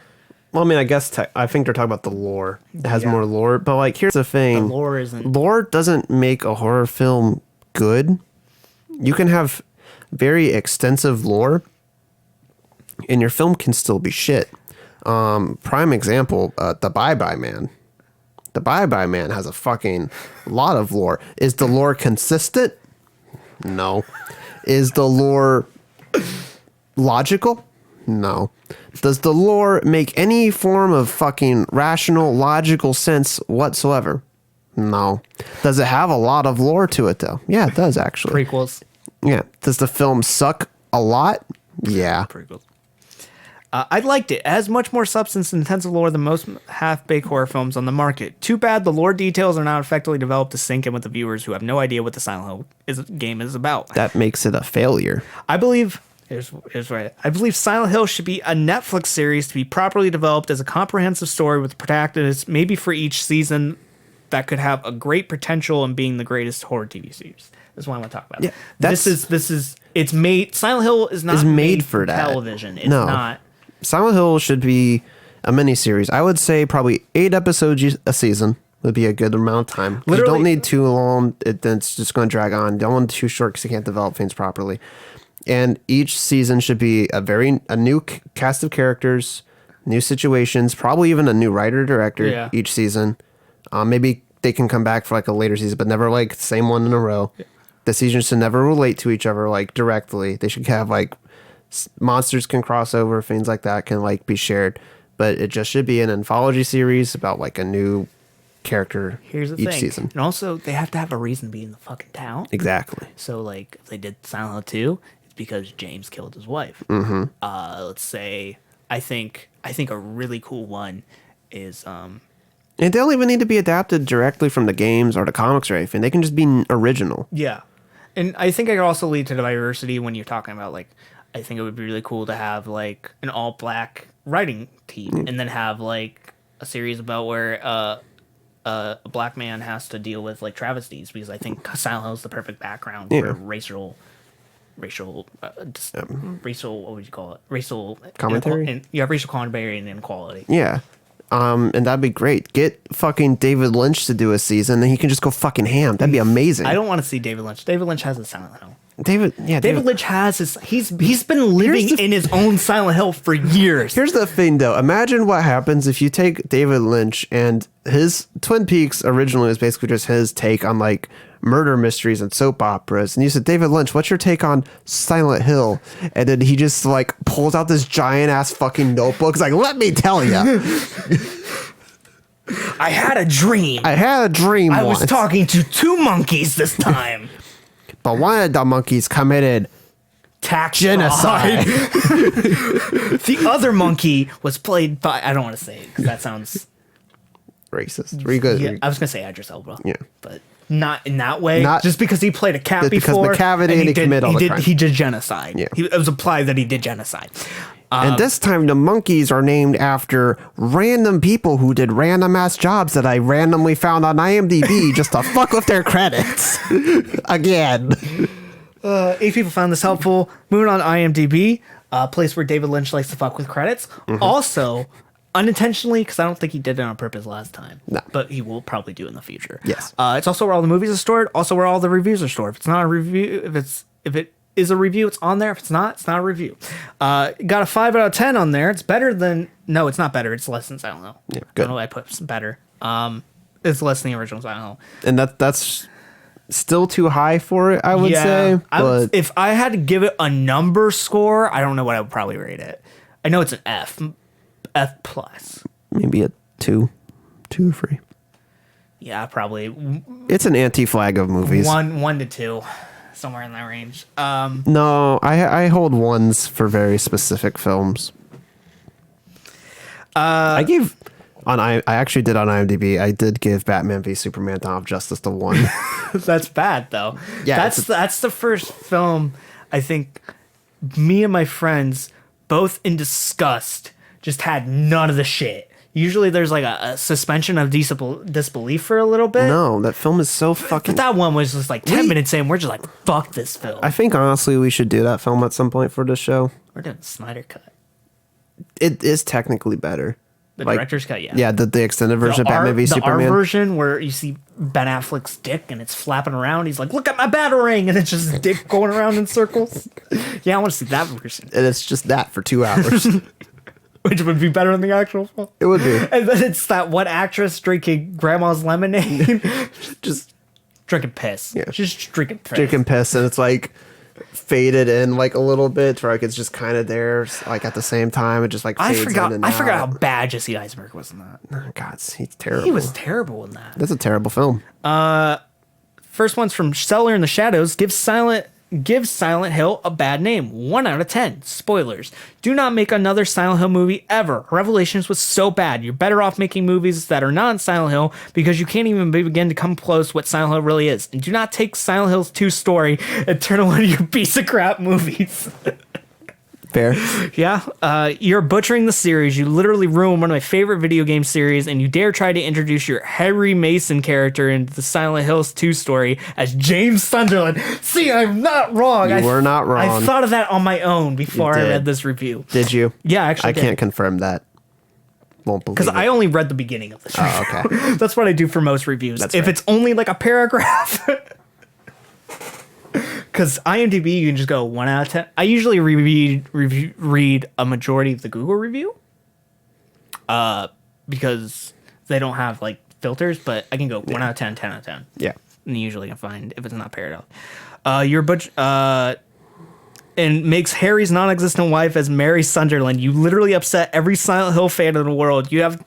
Well, I mean, I guess I think they're talking about the lore. It has Yeah. more lore, but like, here's the thing: The lore isn't. Lore doesn't make a horror film good. You can have very extensive lore, and your film can still be shit. Prime example, The Bye Bye Man. The Bye Bye Man has a fucking lot of lore. Is the lore consistent? No. Is the lore logical? No. Does the lore make any form of fucking rational, logical sense whatsoever? No. Does it have a lot of lore to it, though? Yeah, it does, actually. Prequels. Yeah. Does the film suck a lot? Yeah. Prequels. I liked it. It has much more substance and intensive lore than most half-baked horror films on the market. Too bad the lore details are not effectively developed to sink in with the viewers who have no idea what the Silent Hill game is about. That makes it a failure. I believe... Here's right. I believe Silent Hill should be a Netflix series to be properly developed as a comprehensive story with protagonists, maybe for each season that could have a great potential in being the greatest horror TV series. That's what I want to talk about. Yeah, this is it's made. Silent Hill is not made for that. television. It's not. Silent Hill should be a miniseries. I would say probably 8 episodes a season would be a good amount of time. You don't need too long. Then it's just going to drag on. Don't want too short because you can't develop things properly. And each season should be a new cast of characters, new situations, probably even a new writer director each season. Maybe they can come back for like a later season, but never like the same one in a row. Yeah. The seasons should never relate to each other like directly. They should have like monsters can cross over, things like that can like be shared. But it just should be an anthology series about like a new character each season. And also, they have to have a reason to be in the fucking town. Exactly. So, like, if they did Silent Hill 2, it's because James killed his wife. Mm-hmm. Let's say, I think a really cool one is... And they don't even need to be adapted directly from the games or the comics or anything. They can just be original. Yeah. And I think it could also lead to diversity when you're talking about, like, I think it would be really cool to have, like, an all-black writing team and then have, like, a series about where a black man has to deal with, like, travesties, because I think Silent Hill is the perfect background for racial, what would you call it? Racial commentary? Racial commentary and inequality. Yeah. And that'd be great. Get fucking David Lynch to do a season, then he can just go fucking ham. That'd be amazing. I don't want to see David Lynch. David Lynch has a Silent Hill. David Lynch has he's been living in his own Silent Hill for years. Here's the thing though. Imagine what happens if you take David Lynch and his Twin Peaks originally was basically just his take on like murder mysteries and soap operas. And you said, David Lynch, what's your take on Silent Hill? And then he just like pulls out this giant ass fucking notebook. He's like, let me tell you. I had a dream. I was talking to 2 monkeys this time. But one of the monkeys committed genocide. The other monkey was played by... I don't want to say it because that sounds... racist. Were you good? Yeah, I was going to say Idris Elba. Yeah. But not in that way. Just because he played a cat before. Because the cavity and he committed all the crimes. He did genocide. Yeah. It was implied that he did genocide. And this time the monkeys are named after random people who did random ass jobs that I randomly found on IMDb just to fuck with their credits. Again. 8 people found this helpful. Moving on to IMDb, a place where David Lynch likes to fuck with credits. Mm-hmm. Also, unintentionally, because I don't think he did it on purpose last time. No. But he will probably do it in the future. Yes. It's also where all the movies are stored. Also where all the reviews are stored. If it's not a review, if it is a review, it's on there. If it's not a review. Got a 5 out of 10 on there. It's better than... No, it's not better. It's less than Silent Hill. Yeah, good. I don't know why I put better. It's less than the original Silent Hill. And that's still too high for it, I would say. But if I had to give it a number score, I don't know what I would probably rate it. I know it's an F. F plus. Maybe a 2 or 3. Yeah, probably. It's an anti-flag of movies. 1 to 2. Somewhere in that range. No, I hold 1s for very specific films. I actually did on IMDb. I did give Batman v Superman: Dawn of Justice the 1. That's bad though. Yeah, that's the first film I think me and my friends, both in disgust, just had none of the shit. Usually there's like a suspension of disbelief for a little bit. No, that film is so fucking... But that one was just like 10 minutes in. We're just like, fuck this film. I think honestly we should do that film at some point for the show. We're doing Snyder Cut. It is technically better. The director's cut, yeah. Yeah, the extended version of Batman v Superman. The R version where you see Ben Affleck's dick and it's flapping around. He's like, look at my Batarang. And it's just his dick going around in circles. Yeah, I want to see that version. And it's just that for 2 hours. Which would be better than the actual film. It would be. And then it's that one actress drinking grandma's lemonade. Just drinking piss. Yeah. Just drinking piss. Drinking piss, and it's like faded in like a little bit, where like it's just kind of there, like at the same time. It just like fades in and I out. forgot how bad Jesse Eisenberg was in that. Oh, God, he's terrible. He was terrible in that. That's a terrible film. First one's from Cellar in the Shadows. Give Silent Hill a bad name. 1 out of 10. Spoilers. Do not make another Silent Hill movie ever. Revelations was so bad. You're better off making movies that are not Silent Hill because you can't even begin to come close what Silent Hill really is. And do not take Silent Hill's 2 story and turn it into one of your piece of crap movies. Fair. Yeah, you're butchering the series. You literally ruined one of my favorite video game series, and you dare try to introduce your Harry Mason character into the Silent Hills 2 story as James Sunderland. See, I'm not wrong. You were not wrong. I thought of that on my own before I did. read this review. Did you? Yeah, actually, I can't confirm that. Won't believe because it. I only read the beginning of this review. Oh, okay. That's what I do for most reviews. That's if fair. it's only like a paragraph. Because IMDb, you can just go 1 out of 10. I usually read a majority of the Google review, because they don't have like filters. But I can go 1 out of 10, 10 out of 10. Yeah. And usually can find if it's not paired up. And makes Harry's non-existent wife as Mary Sunderland. You literally upset every Silent Hill fan in the world. You have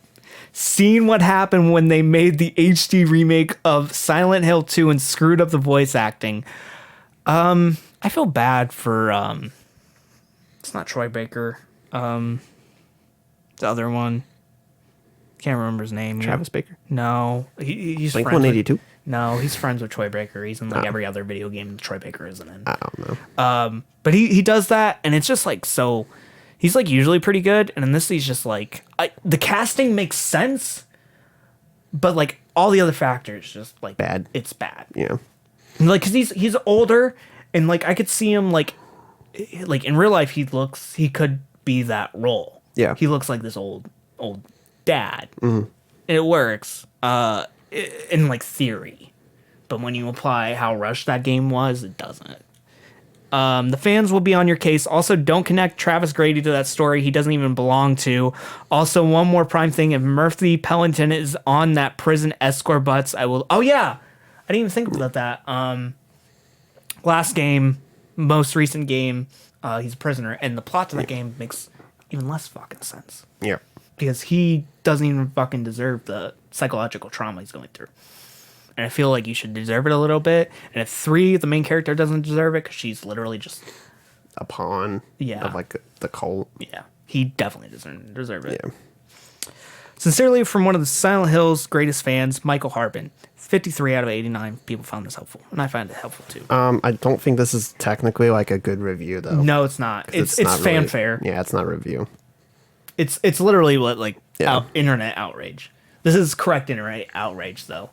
seen what happened when they made the HD remake of Silent Hill 2 and screwed up the voice acting. I feel bad for it's not Troy Baker. The other one. Can't remember his name. Travis Baker. No. He's Blink friends with- 182. No, he's friends with Troy Baker. He's in like every other video game that Troy Baker isn't in. I don't know. But he does that, and it's just like so. He's like usually pretty good, and in this he's just like the casting makes sense, but like all the other factors just like Bad. It's bad. Yeah. Like because he's older, and like I could see him like in real life he could be that role. Yeah. He looks like this old dad, and it works. In like theory, but when you apply how rushed that game was, it doesn't. The fans will be on your case. Also, don't connect Travis Grady to that story he doesn't even belong to. Also, one more prime thing: if Murphy Pellington is on that prison escort butts, I will. Oh yeah, I didn't even think about that. Last game, most recent game, he's a prisoner, and the plot to that game makes even less fucking sense. Yeah. Because he doesn't even fucking deserve the psychological trauma he's going through. And I feel like you should deserve it a little bit. And if 3, the main character, doesn't deserve it, because she's literally just... A pawn. Yeah. Of like the cult. Yeah, he definitely doesn't deserve it. Yeah. Sincerely, from one of the Silent Hill's greatest fans, Michael Harbin. 53 out of 89 people found this helpful. And I find it helpful, too. I don't think this is technically like a good review, though. No, it's not. It's not fanfare. Really, yeah, it's not review. It's literally what like Yeah. internet outrage. This is correct internet outrage though.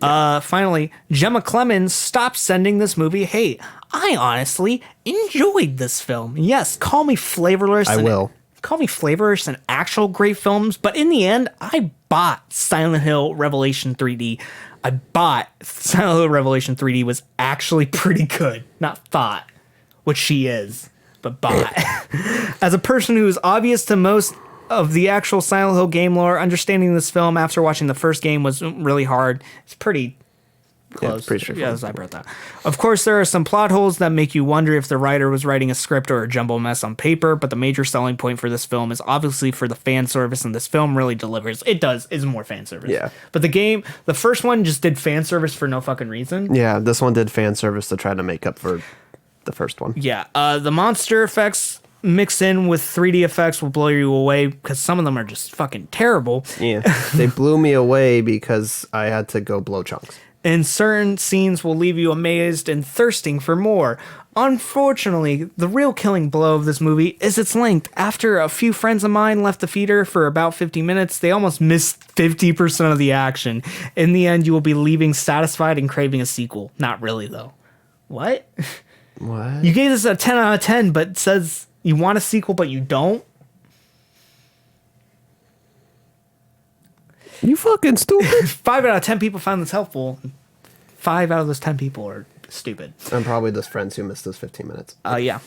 Finally, Gemma Clemens stopped sending this movie hate. I honestly enjoyed this film. Yes, call me flavorless. I will. Call me flavorless and actual great films, but in the end, I bought Silent Hill Revelation 3D. I bought Silent Hill Revelation 3D was actually pretty good. Not thought, which she is, but bought. As a person who is obvious to most of the actual Silent Hill game lore, understanding this film after watching the first game was really hard. It's pretty close. Yeah, it's pretty straightforward. Yes, I brought that. Of course, there are some plot holes that make you wonder if the writer was writing a script or a jumble mess on paper, but the major selling point for this film is obviously for the fan service, and this film really delivers. It does. It's more fan service. Yeah. But the first one just did fan service for no fucking reason. Yeah, this one did fan service to try to make up for the first one. Yeah. The monster effects mixed in with 3D effects will blow you away because some of them are just fucking terrible. Yeah, they blew me away because I had to go blow chunks. And certain scenes will leave you amazed and thirsting for more. Unfortunately, the real killing blow of this movie is its length. After a few friends of mine left the theater for about 50 minutes, they almost missed 50% of the action. In the end, you will be leaving satisfied and craving a sequel. Not really, though. What? What? You gave this a 10 out of 10, but it says you want a sequel, but you don't? You fucking stupid. 5 out of 10 people found this helpful. 5 out of those 10 people are stupid. I'm probably those friends who missed those 15 minutes. Yeah.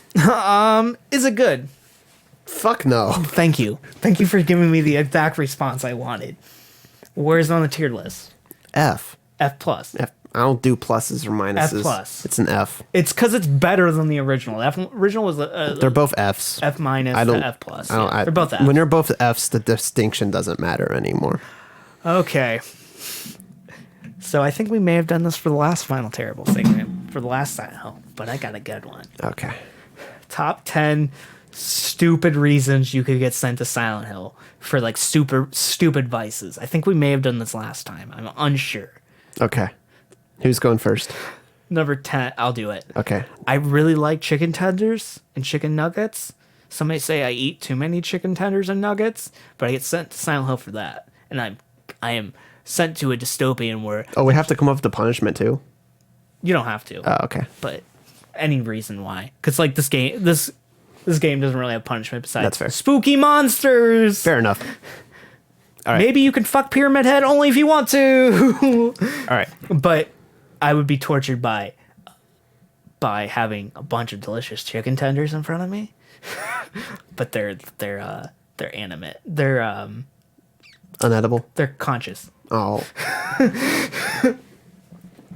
Is it good? Fuck no. Thank you. Thank you for giving me the exact response I wanted. Where's it on the tiered list? F. F plus. F. I don't do pluses or minuses. F plus. It's an F. It's because it's better than the original. The original was They're both Fs. F minus. I don't. F plus. I don't. Yeah, they're both F. When they're both Fs, the distinction doesn't matter anymore. Okay. So I think we may have done this for the last final terrible segment for the last Silent Hill, but I got a good one. Okay. Top 10 stupid reasons you could get sent to Silent Hill for like super stupid vices. I think we may have done this last time. I'm unsure. Okay. Who's going first? Number 10, I'll do it. Okay. I really like chicken tenders and chicken nuggets. Some may say I eat too many chicken tenders and nuggets, but I get sent to Silent Hill for that. And I am sent to a dystopian where Oh, we have to come up with the punishment too? you don't have to. Oh, okay. But any reason why. Because, like, this game doesn't really have punishment besides That's fair. spooky monsters. Fair enough. All right. Maybe you can fuck Pyramid Head only if you want to. All right. But I would be tortured by having a bunch of delicious chicken tenders in front of me. But they're animate. They're Unedible? they're conscious. Oh.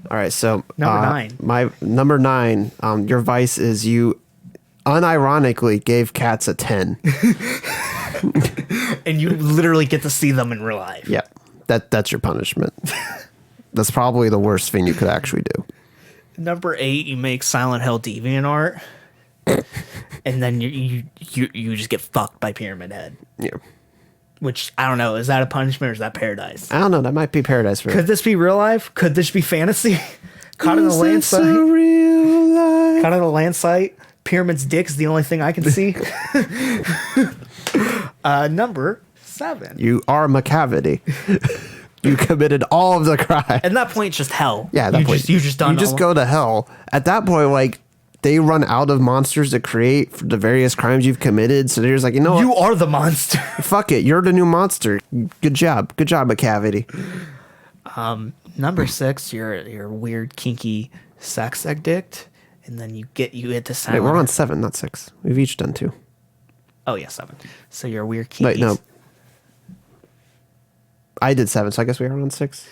All right, so Number 9. My number 9, your vice is you unironically gave cats a 10. And you literally get to see them in real life. Yeah. That's your punishment. That's probably the worst thing you could actually do. Number 8, you make Silent Hill DeviantArt. And then you just get fucked by Pyramid Head. Yeah. Which, I don't know, is that a punishment or is that paradise? I don't know, that might be paradise for you. Could this be real life? Could this be fantasy? Caught in a Is this landslide. a real life? Caught in a landslide. Pyramid's dick is the only thing I can see. Number 7. You are McCavity. You committed all of the crime. At that point, it's just hell. Yeah, at that point. You just done You just all- go to hell. At that point, like, they run out of monsters to create for the various crimes you've committed. So they're just like, you know what? You are the monster. Fuck it. You're the new monster. Good job. Good job, McCavity. Number 6, you're a weird, kinky sex addict. And then you hit the Wait, Silent we're on 7, not 6. We've each done 2. Oh, yeah, 7. So you're a weird, kinky... Wait, no. I did 7, so I guess we are on 6.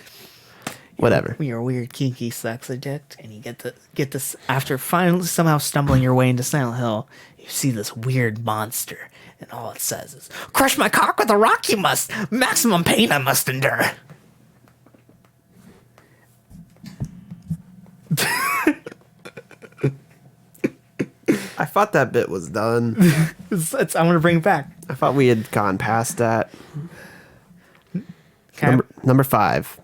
Whatever. You're a weird, kinky sex addict, and you get this after finally somehow stumbling your way into Silent Hill. You see this weird monster, and all it says is, "Crush my cock with a rock, you must. Maximum pain I must endure." I thought that bit was done. I want to bring it back. I thought we had gone past that. Okay. Number 5.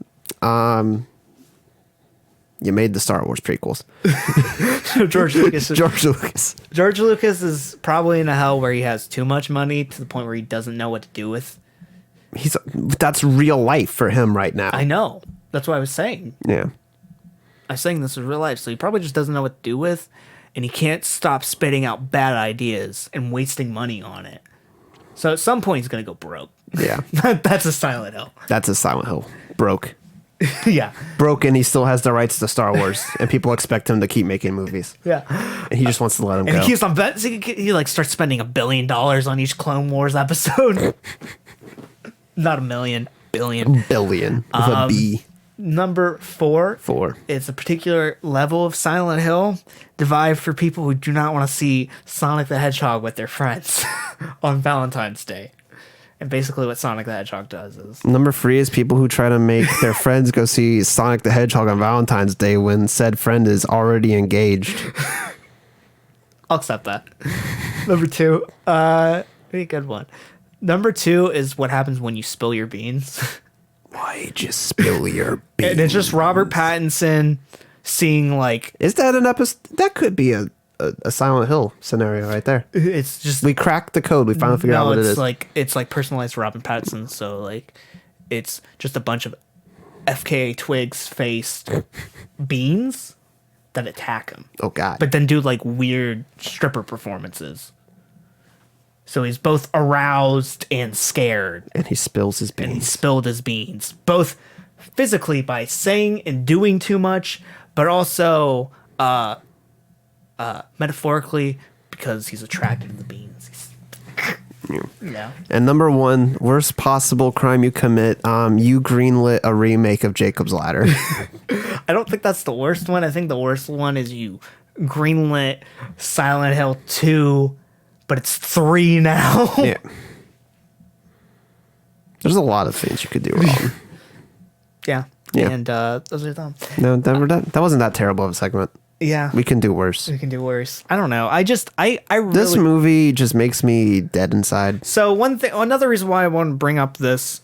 You made the Star Wars prequels. George Lucas. George Lucas. Is probably in a hell where he has too much money to the point where he doesn't know what to do with. That's real life for him right now. I know. That's what I was saying. Yeah. I was saying this is real life, so he probably just doesn't know what to do with, and he can't stop spitting out bad ideas and wasting money on it. So at some point, he's gonna go broke. Yeah. That's a Silent Hill. That's a Silent Hill. Broke. Yeah. Broken, he still has the rights to Star Wars, and people expect him to keep making movies. Yeah. And he just wants to let them And go. he keeps on he like starts spending $1 billion on each Clone Wars episode. Not a million, billion. Billion with a B. Number 4. 4. It's a particular level of Silent Hill devised for people who do not want to see Sonic the Hedgehog with their friends on Valentine's Day. And basically what Sonic the Hedgehog does is... Number 3 is people who try to make their friends go see Sonic the Hedgehog on Valentine's Day when said friend is already engaged. I'll accept that. Number 2. Pretty good one. Number 2 is what happens when you spill your beans. Why'd you spill your beans? And it's just Robert Pattinson seeing like... Is that an episode? That could be a Silent Hill scenario right there. It's just... We cracked the code. We finally figured out what it is. It's like personalized Robin Pattinson. So like, it's just a bunch of FKA Twigs faced beans that attack him. Oh God! But then do like weird stripper performances. So he's both aroused and scared. And he spills his beans. And he spilled his beans, both physically by saying and doing too much, but also metaphorically because he's attracted to the beans. Yeah. And number 1, worst possible crime you commit, you greenlit a remake of Jacob's Ladder. I don't think that's the worst one. I think the worst one is you greenlit Silent Hill 2, but it's 3 now. Yeah. There's a lot of things you could do wrong. Yeah. Yeah. And those are them. No, that wasn't that terrible of a segment. Yeah. We can do worse. We can do worse. I don't know. I really... This movie just makes me dead inside. So another reason why I want to bring up this,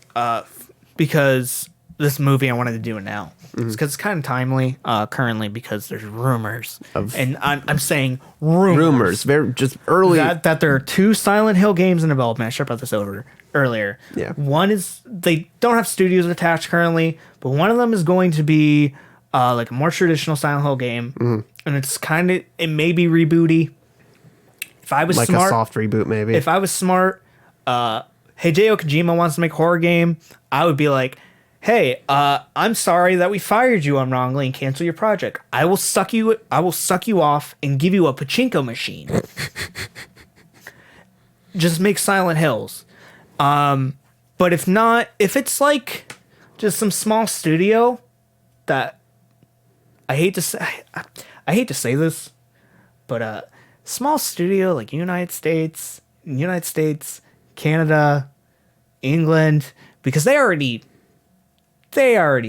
because this movie, I wanted to do it now. It's because it's kind of timely currently because there's rumors. And I'm saying rumors. Very just early. That there are 2 Silent Hill games in development. I should have brought this over earlier. Yeah. One is, they don't have studios attached currently, but one of them is going to be like a more traditional Silent Hill game. And it's kind of, it may be rebooty. If I was like smart, a soft reboot, maybe. if I was smart, Hideo Kojima wants to make a horror game, I would be like, hey, I'm sorry that we fired you unwrongly and cancel your project. I will suck you off and give you a pachinko machine. Just make Silent Hills. But if not, if it's like just some small studio that I hate to say this, but small studio like United States, Canada, England, because they already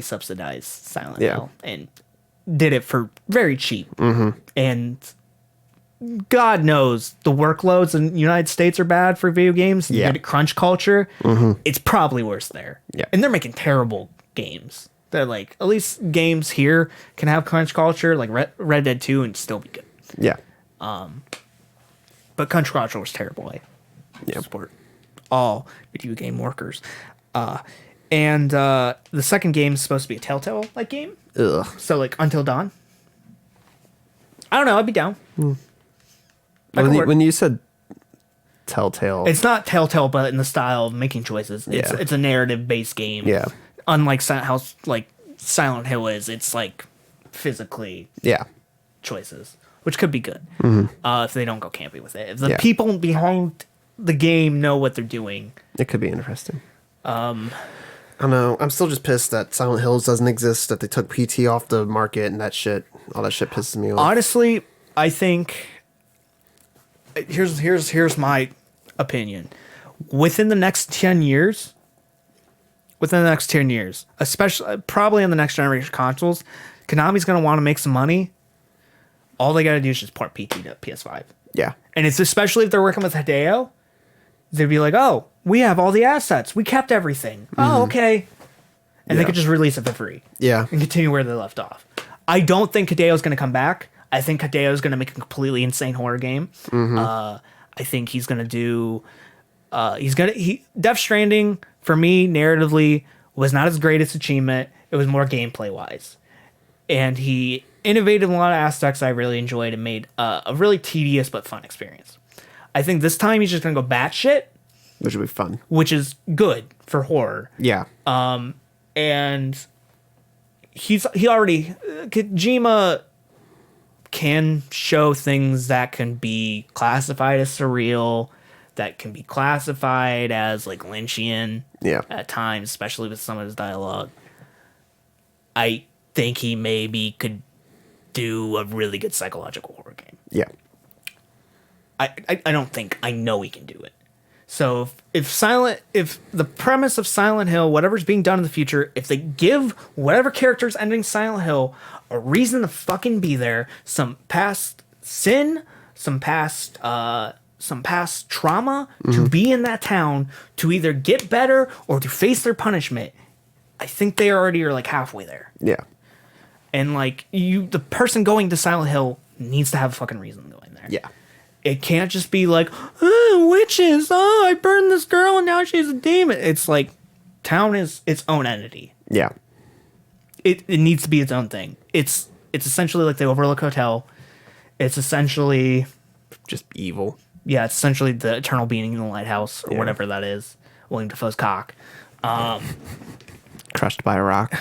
subsidized Silent Hill and did it for very cheap. And God knows the workloads in the United States are bad for video games. You get crunch culture. It's probably worse there. Yeah. And they're making terrible games. They're like, at least games here can have crunch culture, like Red Dead 2, and still be good. Yeah. But crunch culture was terrible. I support all video game workers. And the second game is supposed to be a Telltale like game. Ugh. So like Until Dawn. I don't know. I'd be down. When you said Telltale, It's not Telltale, but in the style of making choices. It's a narrative based game. Yeah. Unlike Silent Hill is, it's like physically choices, which could be good if they don't go campy with it. If the people behind the game know what they're doing, it could be interesting. I don't know. I'm still just pissed that Silent Hills doesn't exist, that they took PT off the market, and all that shit pisses me off. honestly, I think here's my opinion. Within the next 10 years, especially probably on the next generation consoles, Konami's going to want to make some money. All they got to do is just port PT to PS5. Yeah. And it's especially if they're working with Hideo, they'd be like, oh, we have all the assets. We kept everything. Oh, okay. And they could just release it for free. Yeah. And continue where they left off. I don't think Hideo's going to come back. I think Hideo's going to make a completely insane horror game. I think he's going to do... Death Stranding, for me, narratively, was not his greatest achievement. It was more gameplay-wise. And he innovated in a lot of aspects I really enjoyed and made a really tedious but fun experience. I think this time he's just going to go batshit. Which would be fun. Which is good for horror. Yeah. And Kojima can show things that can be classified as surreal, that can be classified as like Lynchian at times, especially with some of his dialogue. I think he maybe could do a really good psychological horror game. Yeah. I don't think, I know he can do it. So if the premise of Silent Hill, whatever's being done in the future, if they give whatever characters ending Silent Hill a reason to fucking be there, some past sin, some past trauma to be in that town, to either get better or to face their punishment, I think they already are like halfway there. Yeah. And like the person going to Silent Hill needs to have a fucking reason going there. Yeah. It can't just be like, oh, witches, oh, I burned this girl and now she's a demon. It's like, town is its own entity. Yeah. It needs to be its own thing. It's essentially like the Overlook Hotel. It's essentially... just evil. Yeah, it's essentially the eternal being in the lighthouse, or whatever that is. William Dafoe's cock. Crushed by a rock.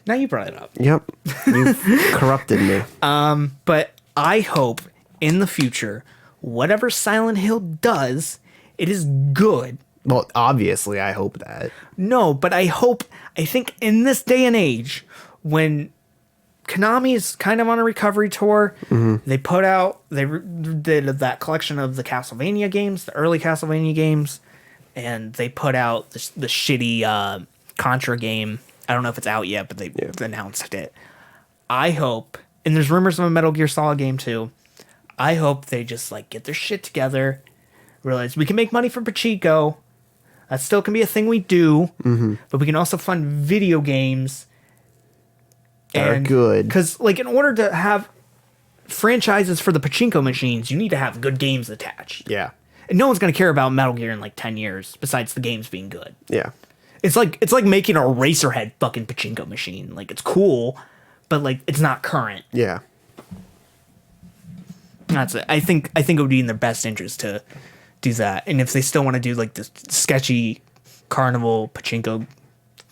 Now you brought it up. Yep. You've corrupted me. But I hope... in the future, whatever Silent Hill does, it is good. Well, obviously, I hope that. No, but I think in this day and age, when Konami is kind of on a recovery tour, they did that collection of the Castlevania games, the early Castlevania games, and they put out the shitty Contra game. I don't know if it's out yet, but they announced it. I hope, and there's rumors of a Metal Gear Solid game too, I hope they just like get their shit together, realize we can make money from Pachinko. That still can be a thing we do, but we can also fund video games that are good. Because, like, in order to have franchises for the pachinko machines, you need to have good games attached. Yeah. And no one's going to care about Metal Gear in like 10 years, besides the games being good. Yeah. It's like making a Racerhead fucking pachinko machine. Like, it's cool, but like it's not current. Yeah. That's it. I think it would be in their best interest to do that. And if they still want to do like this sketchy carnival pachinko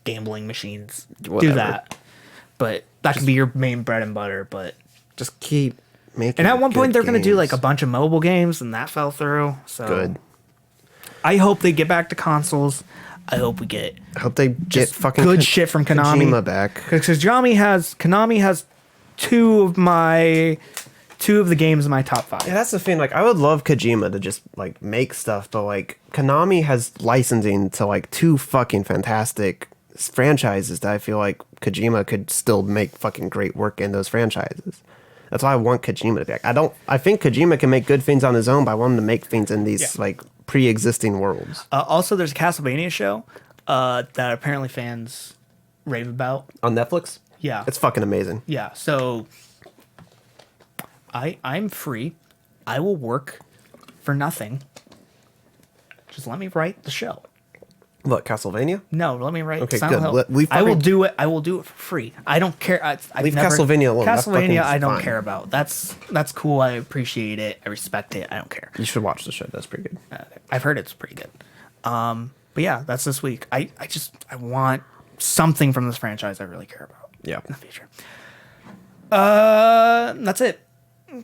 gambling machines, Whatever. do that. But that could be your main bread and butter. But just keep making. And at one point they're going to do like a games. bunch of mobile games, and that fell through. So Good. I hope they get back to consoles. I hope we get I hope they get just fucking good shit from Konami. Kojima back. Because Konami has two of the games in my top 5. Yeah, that's the thing. Like, I would love Kojima to just like make stuff, but like Konami has licensing to like 2 fucking fantastic franchises that I feel like Kojima could still make fucking great work in those franchises. That's why I want Kojima to be back. I think Kojima can make good things on his own, but I want him to make things in these like pre-existing worlds. Also, there's a Castlevania show that apparently fans rave about. On Netflix? Yeah. It's fucking amazing. Yeah, so I'm free. I will work for nothing. Just let me write the show. What, Castlevania? No, let me write Okay, Silent good. Hill. We I will fucking- do it. I will do it for free. I don't care. Leave Castlevania alone. That fucking Castlevania, is I don't fine. care about. That's cool. I appreciate it. I respect it. I don't care. You should watch the show. That's pretty good. I've heard it's pretty good. But yeah, that's this week. I want something from this franchise I really care about Yeah. in the future. That's it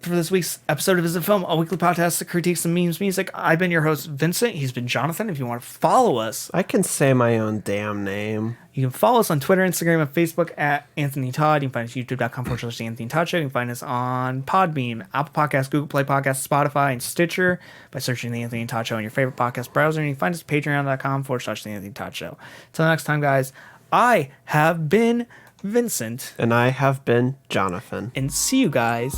for this week's episode of Visit Film, a weekly podcast that critiques some memes music. I've been your host, Vincent. He's been Jonathan. If you want to follow us, I can say my own damn name. you can follow us on Twitter, Instagram, and Facebook at Anthony Todd. You can find us at youtube.com/Anthony Todd Show. You can find us on Podbean, Apple Podcasts, Google Play Podcasts, Spotify, and Stitcher by searching The Anthony Todd Show in your favorite podcast browser. And you can find us at patreon.com/The Anthony Todd Show. Until next time, guys, I have been Vincent. And I have been Jonathan. And see you guys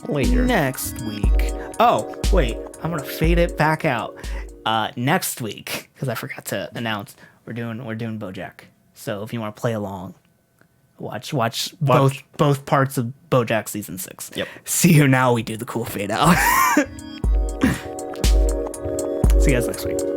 Later. next week. Oh, wait. I'm going to fade it back out. Next week, because I forgot to announce, we're doing BoJack. So if you want to play along, watch both parts of BoJack season 6. Yep. See you now. We do the cool fade out. See you guys next week.